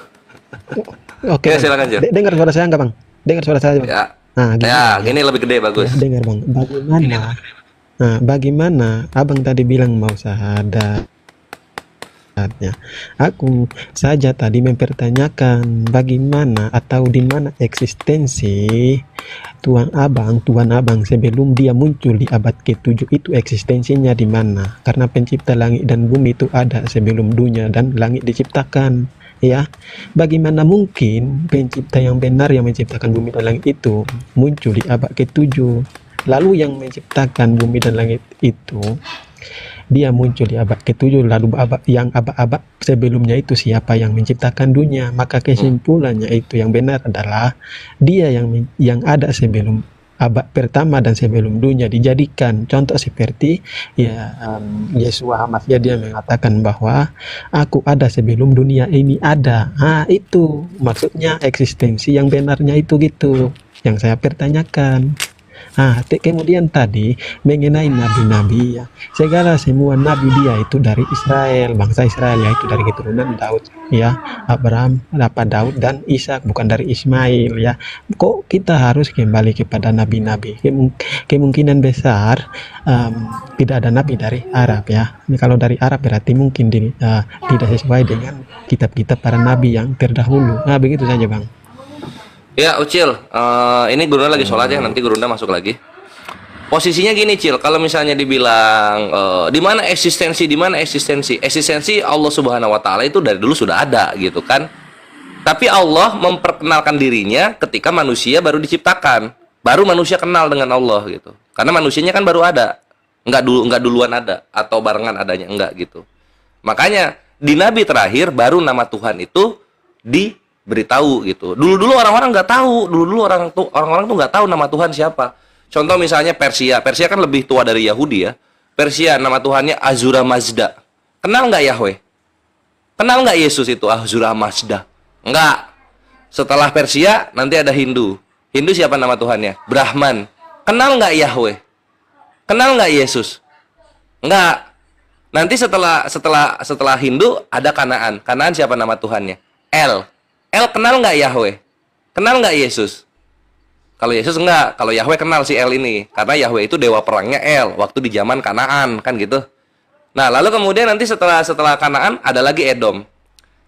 Oke, silakan Jo. Dengar suara saya enggak bang? Dengar suara saya bang? Ya. Nah, ya, gini lebih gede bagus. Ya, dengar bang, bagaimana Nah, bagaimana abang tadi bilang mau syahadat? Aku saja tadi mempertanyakan bagaimana atau di mana eksistensi Tuhan Abang sebelum dia muncul di abad ke-7 itu eksistensinya di mana? Karena pencipta langit dan bumi itu ada sebelum dunia dan langit diciptakan. Ya, bagaimana mungkin pencipta yang benar yang menciptakan bumi dan langit itu muncul di abad ke-7? Lalu yang menciptakan bumi dan langit itu dia muncul di abad ke-7, lalu abad sebelumnya itu siapa yang menciptakan dunia? Maka kesimpulannya itu yang benar adalah dia yang ada sebelum abad pertama dan sebelum dunia dijadikan. Contoh seperti Yesus Muhammad, dia mengatakan bahwa aku ada sebelum dunia ini ada. Itu maksudnya eksistensi yang benarnya itu gitu yang saya pertanyakan. Kemudian tadi mengenai nabi-nabi, ya, semua nabi dia itu dari Israel, bangsa Israel, yaitu dari keturunan Daud, ya, Abraham, Daud dan Ishak, bukan dari Ismail, ya. Kok kita harus kembali kepada nabi-nabi? Kemungkinan besar tidak ada nabi dari Arab, ya. Kalau dari Arab berarti mungkin tidak sesuai dengan kitab-kitab para nabi yang terdahulu. Begitu saja, Bang. Ya, Ucil, ini Gurunda lagi sholat ya, nanti Gurunda masuk lagi. Posisinya gini, Cil, kalau misalnya dibilang di mana eksistensi, eksistensi Allah Subhanahu Wa Taala itu dari dulu sudah ada, gitu kan? Tapi Allah memperkenalkan dirinya ketika manusia baru diciptakan, baru manusia kenal dengan Allah, gitu. Karena manusianya kan baru ada, nggak duluan ada atau barengan adanya, enggak gitu. Makanya di Nabi terakhir baru nama Tuhan itu beritahu gitu. Dulu orang-orang nggak tahu, orang-orang tuh nggak tahu nama Tuhan siapa. Contoh misalnya Persia kan lebih tua dari Yahudi ya. Persia nama Tuhannya Ahura Mazda. Kenal nggak Yahweh? Kenal nggak Yesus itu Ahura Mazda? Nggak. Setelah Persia nanti ada Hindu. Hindu siapa nama Tuhannya? Brahman. Kenal nggak Yahweh? Kenal nggak Yesus? Nggak. Nanti setelah Hindu ada Kanaan. Kanaan siapa nama Tuhannya? El kenal nggak Yahweh? Kenal nggak Yesus? Kalau Yesus enggak, kalau Yahweh kenal si El ini. Karena Yahweh itu dewa perangnya El, waktu di zaman Kanaan, kan gitu. Nah, lalu kemudian nanti setelah Kanaan ada lagi Edom.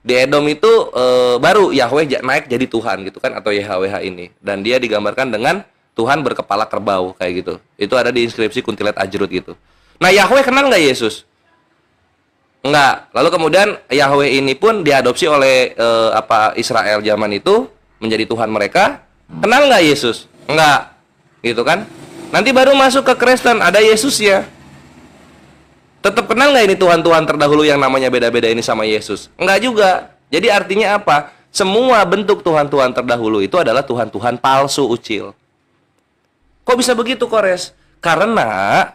Di Edom itu baru Yahweh naik jadi Tuhan gitu kan, atau YHWH ini. Dan dia digambarkan dengan Tuhan berkepala kerbau, kayak gitu. Itu ada di inskripsi Kuntilanak Ajrut gitu. Nah, Yahweh kenal nggak Yesus? Enggak. Lalu kemudian Yahweh ini pun diadopsi oleh Israel zaman itu menjadi Tuhan mereka. Kenal nggak Yesus? Enggak. Gitu kan? Nanti baru masuk ke Kristen ada Yesus ya. Tetap kenal nggak ini Tuhan-Tuhan terdahulu yang namanya beda-beda ini sama Yesus? Enggak juga. Jadi artinya apa? Semua bentuk Tuhan-Tuhan terdahulu itu adalah Tuhan-Tuhan palsu, Ucil. Kok bisa begitu, Kores? Karena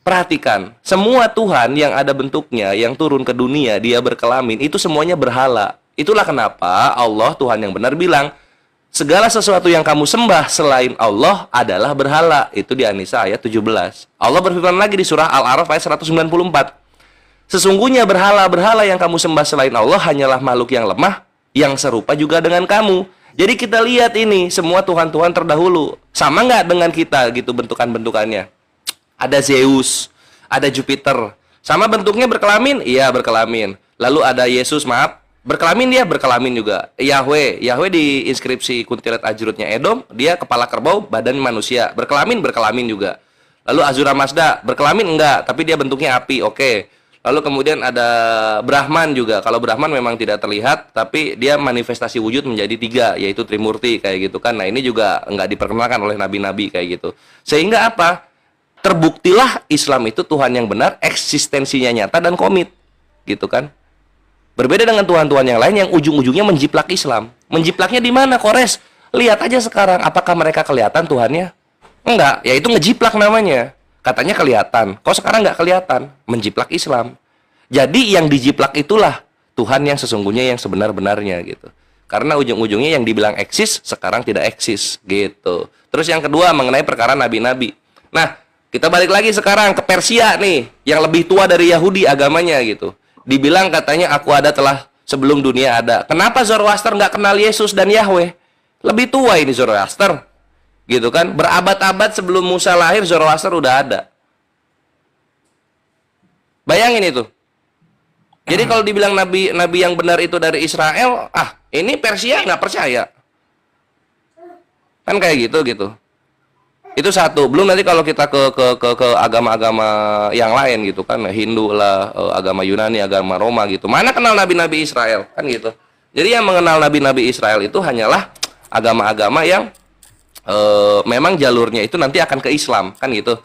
perhatikan, semua Tuhan yang ada bentuknya, yang turun ke dunia, dia berkelamin, itu semuanya berhala. Itulah kenapa Allah, Tuhan yang benar bilang, segala sesuatu yang kamu sembah selain Allah adalah berhala. Itu di An-Nisa ayat 17. Allah berfirman lagi di surah Al-A'raf ayat 194. Sesungguhnya berhala-berhala yang kamu sembah selain Allah hanyalah makhluk yang lemah, yang serupa juga dengan kamu. Jadi kita lihat ini, semua Tuhan-Tuhan terdahulu. Sama nggak dengan kita gitu bentukan-bentukannya? Ada Zeus, ada Jupiter. Sama bentuknya berkelamin? Iya, berkelamin. Lalu ada Yesus, berkelamin dia, berkelamin juga. Yahweh di inskripsi Kuntilanak Ajrutnya Edom, dia kepala kerbau, badan manusia. Berkelamin juga. Lalu Ahura Mazda, berkelamin enggak, tapi dia bentuknya api, oke. Lalu kemudian ada Brahman juga. Kalau Brahman memang tidak terlihat, tapi dia manifestasi wujud menjadi 3, yaitu Trimurti, kayak gitu kan. Nah, ini juga enggak diperkenalkan oleh nabi-nabi, kayak gitu. Sehingga apa? Terbuktilah Islam itu Tuhan yang benar, eksistensinya nyata dan komit, gitu kan. Berbeda dengan Tuhan-Tuhan yang lain yang ujung-ujungnya menjiplak Islam. Menjiplaknya di mana, Kores? Lihat aja sekarang, apakah mereka kelihatan Tuhannya? Enggak, ya itu ngejiplak namanya. Katanya kelihatan, kok sekarang nggak kelihatan? Menjiplak Islam. Jadi yang dijiplak itulah Tuhan yang sesungguhnya, yang sebenar-benarnya gitu. Karena ujung-ujungnya yang dibilang eksis, sekarang tidak eksis, gitu. Terus yang kedua mengenai perkara nabi-nabi. Nah, kita balik lagi sekarang ke Persia nih, yang lebih tua dari Yahudi agamanya gitu. Dibilang katanya aku ada telah sebelum dunia ada. Kenapa Zoroaster nggak kenal Yesus dan Yahweh? Lebih tua ini Zoroaster, gitu kan? Berabad-abad sebelum Musa lahir Zoroaster udah ada. Bayangin itu. Jadi kalau dibilang nabi yang benar itu dari Israel, ini Persia nggak percaya. Kan kayak gitu. Itu satu. Belum nanti kalau kita ke agama-agama yang lain gitu kan, Hindu lah, agama Yunani, agama Roma gitu. Mana kenal nabi-nabi Israel kan gitu. Jadi yang mengenal nabi-nabi Israel itu hanyalah agama-agama yang memang jalurnya itu nanti akan ke Islam kan gitu.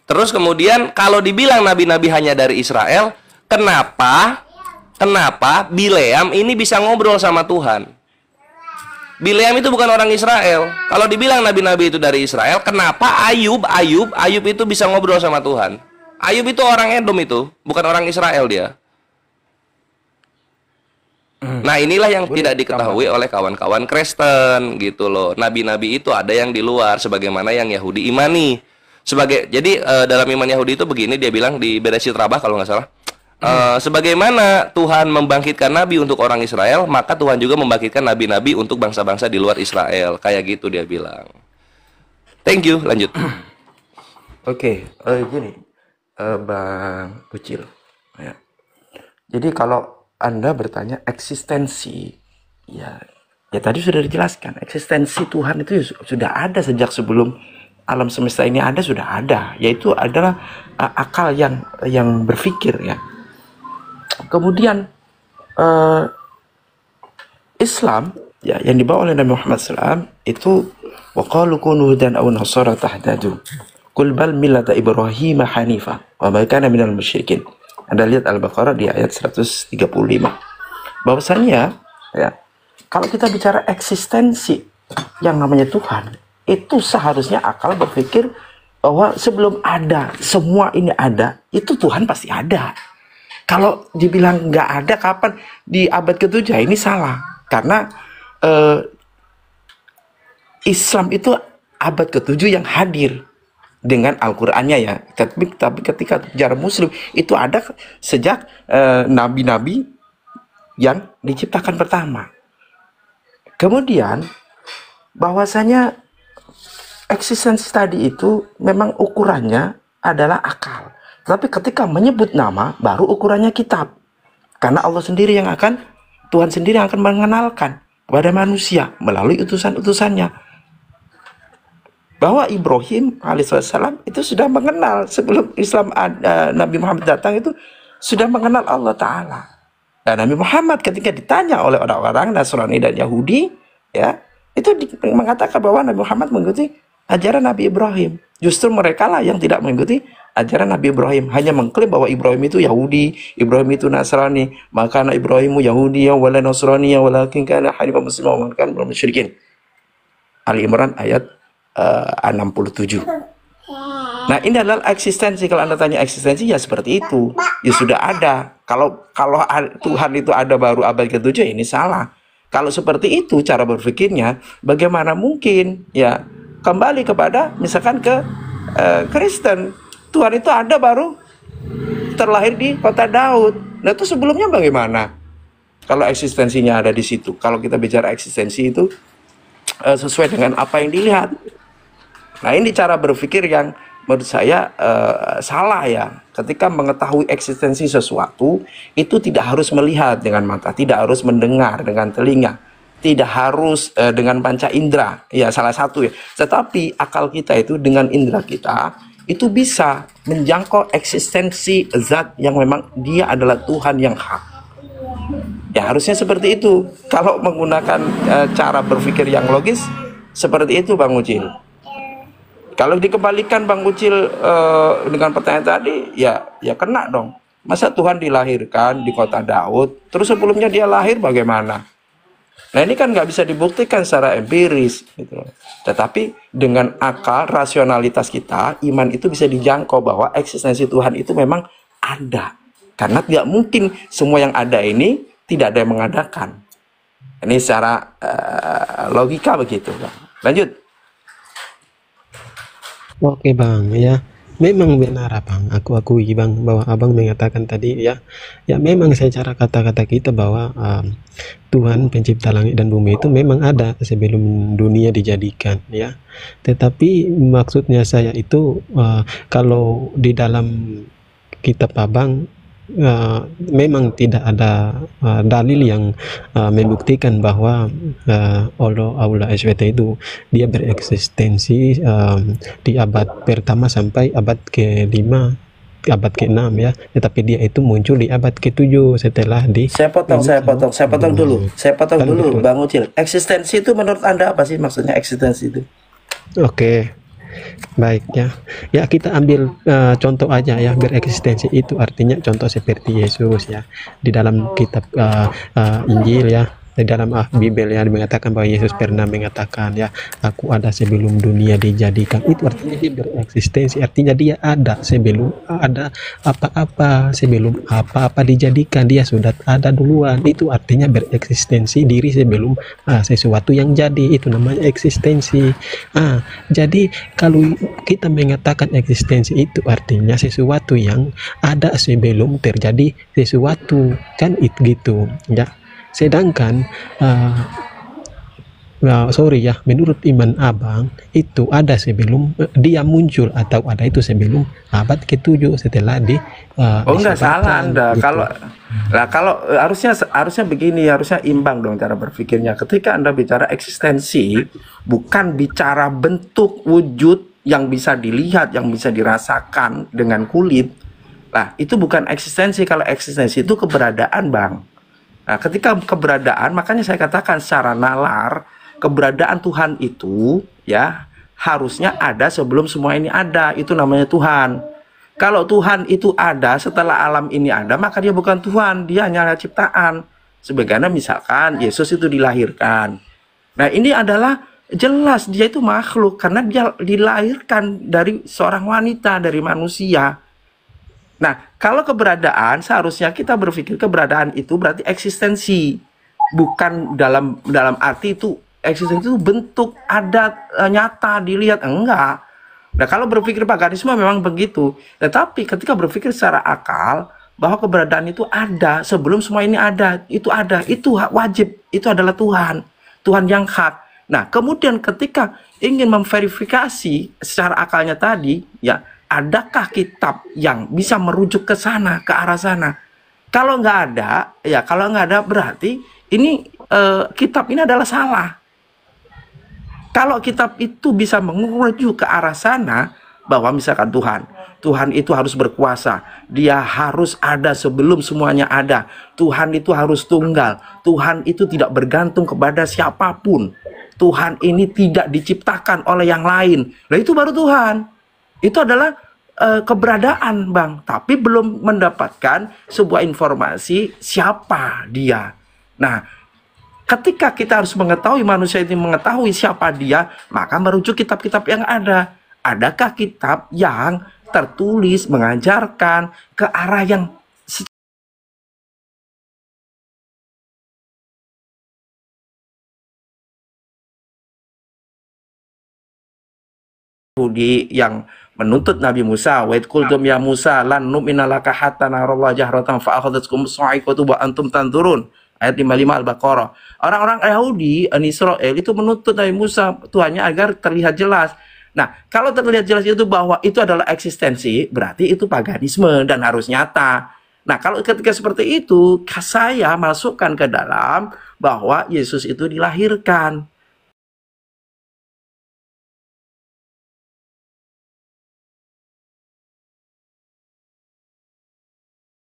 Terus kemudian kalau dibilang nabi-nabi hanya dari Israel, kenapa Bileam ini bisa ngobrol sama Tuhan? Bileam itu bukan orang Israel. Kalau dibilang nabi-nabi itu dari Israel, kenapa Ayub itu bisa ngobrol sama Tuhan? Ayub itu orang Edom itu, bukan orang Israel dia. Nah, inilah yang tidak diketahui oleh kawan-kawan Kristen gitu loh. Nabi-nabi itu ada yang di luar sebagaimana yang Yahudi imani. Jadi dalam iman Yahudi itu begini, dia bilang di Bereshit Rabah kalau nggak salah. Sebagaimana Tuhan membangkitkan nabi untuk orang Israel, maka Tuhan juga membangkitkan nabi-nabi untuk bangsa-bangsa di luar Israel. Kayak gitu dia bilang. Thank you, lanjut. Oke, gini, Bang Ucil. Ya. Jadi kalau Anda bertanya eksistensi, ya tadi sudah dijelaskan. Eksistensi Tuhan itu sudah ada sejak sebelum alam semesta ini ada, sudah ada. Yaitu adalah akal yang berpikir ya. Kemudian Islam ya yang dibawa oleh Nabi Muhammad SAW itu waqalu kunu hudan aw nasara tahtadu qul bal millata Ibrahim hanifa wa ma kana minal musyrikin. Anda lihat Al-Baqarah di ayat 135. Bahwasanya ya kalau kita bicara eksistensi yang namanya Tuhan, itu seharusnya akal berpikir bahwa sebelum ada semua ini ada, itu Tuhan pasti ada. Kalau dibilang nggak ada kapan di abad ke-7 ini salah. Karena Islam itu abad ke-7 yang hadir dengan Al-Qur'annya ya. Tapi ketika sejarah Muslim itu ada sejak nabi-nabi yang diciptakan pertama. Kemudian bahwasanya eksistensi tadi itu memang ukurannya adalah akal. Tapi ketika menyebut nama, baru ukurannya kitab. Karena Allah sendiri yang akan, Tuhan sendiri yang akan mengenalkan kepada manusia melalui utusan-utusannya. Bahwa Ibrahim alaihissalam itu sudah mengenal sebelum Islam Nabi Muhammad datang itu sudah mengenal Allah Ta'ala. Dan Nabi Muhammad ketika ditanya oleh orang-orang Nasrani dan Yahudi, ya itu mengatakan bahwa Nabi Muhammad mengikuti ajaran Nabi Ibrahim. Justru mereka lah yang tidak mengikuti ajaran Nabi Ibrahim, hanya mengklaim bahwa Ibrahim itu Yahudi, Ibrahim itu Nasrani. Maka anak Ibrahimu Yahudi ya wala Nasrani ya walakin kana hanifan musliman wa kana minal musyrikin. Ali Imran ayat 67. Nah, ini adalah eksistensi. Kalau Anda tanya eksistensi ya seperti itu. Ya sudah ada. Kalau Tuhan itu ada baru abad ke-7 ini salah. Kalau seperti itu cara berpikirnya, bagaimana mungkin ya kembali kepada misalkan ke Kristen. Tuhan itu ada baru terlahir di kota Daud. Nah itu sebelumnya bagaimana? Kalau eksistensinya ada di situ. Kalau kita bicara eksistensi itu sesuai dengan apa yang dilihat. Nah ini cara berpikir yang menurut saya salah ya. Ketika mengetahui eksistensi sesuatu itu tidak harus melihat dengan mata, tidak harus mendengar dengan telinga, tidak harus dengan panca indera. Ya salah satu ya. Tetapi akal kita itu dengan indera kita itu bisa menjangkau eksistensi zat yang memang dia adalah Tuhan yang hak. Ya harusnya seperti itu. Kalau menggunakan cara berpikir yang logis seperti itu Bang Ucil. Kalau dikembalikan Bang Ucil dengan pertanyaan tadi, ya kena dong. Masa Tuhan dilahirkan di kota Daud, terus sebelumnya dia lahir bagaimana? Nah ini kan nggak bisa dibuktikan secara empiris gitu. Tetapi dengan akal rasionalitas kita, iman itu bisa dijangkau bahwa eksistensi Tuhan itu memang ada. Karena tidak mungkin semua yang ada ini tidak ada yang mengadakan. Ini secara logika begitu Bang. Lanjut. Oke Bang, ya memang benar Abang, aku akui Bang bahwa Abang mengatakan tadi ya memang secara kata-kata kita bahwa Tuhan pencipta langit dan bumi itu memang ada sebelum dunia dijadikan ya. Tetapi maksudnya saya itu kalau di dalam kitab abang memang tidak ada dalil yang membuktikan bahwa Allah Aula SWT itu dia bereksistensi di abad pertama sampai abad ke-5, abad ke-6 ya, tetapi dia itu muncul di abad ke-7 setelah di Saya potong dulu, Bang Ucil. Eksistensi itu menurut Anda apa sih maksudnya eksistensi itu? Oke, baik ya. Ya kita ambil contoh aja ya, bereksistensi itu artinya contoh seperti Yesus ya. Di dalam kitab Injil ya, di dalam Bible ya mengatakan bahwa Yesus pernah mengatakan ya, aku ada sebelum dunia dijadikan. Itu artinya dia bereksistensi, artinya dia ada sebelum ada apa-apa, sebelum apa-apa dijadikan dia sudah ada duluan. Itu artinya bereksistensi diri sebelum sesuatu yang jadi, itu namanya eksistensi. Jadi kalau kita mengatakan eksistensi itu artinya sesuatu yang ada sebelum terjadi sesuatu, kan itu gitu ya. Sedangkan sorry ya, menurut iman abang itu ada sebelum dia muncul, atau ada itu sebelum abad ke-7 setelah enggak salah Anda gitu. Kalau harusnya begini, harusnya imbang dong cara berpikirnya. Ketika Anda bicara eksistensi, bukan bicara bentuk wujud yang bisa dilihat, yang bisa dirasakan dengan kulit. Nah, itu bukan eksistensi. Kalau eksistensi itu keberadaan, Bang. Nah, ketika keberadaan, makanya saya katakan secara nalar, keberadaan Tuhan itu ya harusnya ada sebelum semua ini ada. Itu namanya Tuhan. Kalau Tuhan itu ada setelah alam ini ada, maka dia bukan Tuhan, dia hanya ciptaan. Sebagaimana misalkan Yesus itu dilahirkan. Nah, ini adalah jelas dia itu makhluk karena dia dilahirkan dari seorang wanita, dari manusia. Nah, kalau keberadaan, seharusnya kita berpikir keberadaan itu berarti eksistensi. Bukan dalam arti itu eksistensi itu bentuk ada nyata dilihat, enggak. Nah, kalau berpikir paganisme memang begitu. Tetapi ketika berpikir secara akal bahwa keberadaan itu ada sebelum semua ini ada, itu hak wajib, itu adalah Tuhan, Tuhan yang hak. Nah, kemudian ketika ingin memverifikasi secara akalnya tadi, ya, adakah kitab yang bisa merujuk ke sana, ke arah sana? Kalau nggak ada, ya kalau nggak ada berarti ini kitab ini adalah salah. Kalau kitab itu bisa merujuk ke arah sana, bahwa misalkan Tuhan itu harus berkuasa, dia harus ada sebelum semuanya ada. Tuhan itu harus tunggal, Tuhan itu tidak bergantung kepada siapapun. Tuhan ini tidak diciptakan oleh yang lain. Nah, itu baru Tuhan. Itu adalah keberadaan, Bang, tapi belum mendapatkan sebuah informasi siapa dia. Nah, ketika kita harus mengetahui, manusia ini mengetahui siapa dia, maka merujuk kitab-kitab yang ada. Adakah kitab yang tertulis mengajarkan ke arah yang yang menuntut Nabi Musa, wa idqultum ya Musa lan nu'mina laka hatta narallaha jahratan fa akhadhatkum sa'iqatu wa antum tanzurun. Ayat 55 Al-Baqarah. Orang-orang Yahudi, Israel itu menuntut Nabi Musa, Tuhannya agar terlihat jelas. Nah, kalau terlihat jelas itu bahwa itu adalah eksistensi, berarti itu paganisme dan harus nyata. Nah, kalau ketika seperti itu, saya masukkan ke dalam bahwa Yesus itu dilahirkan.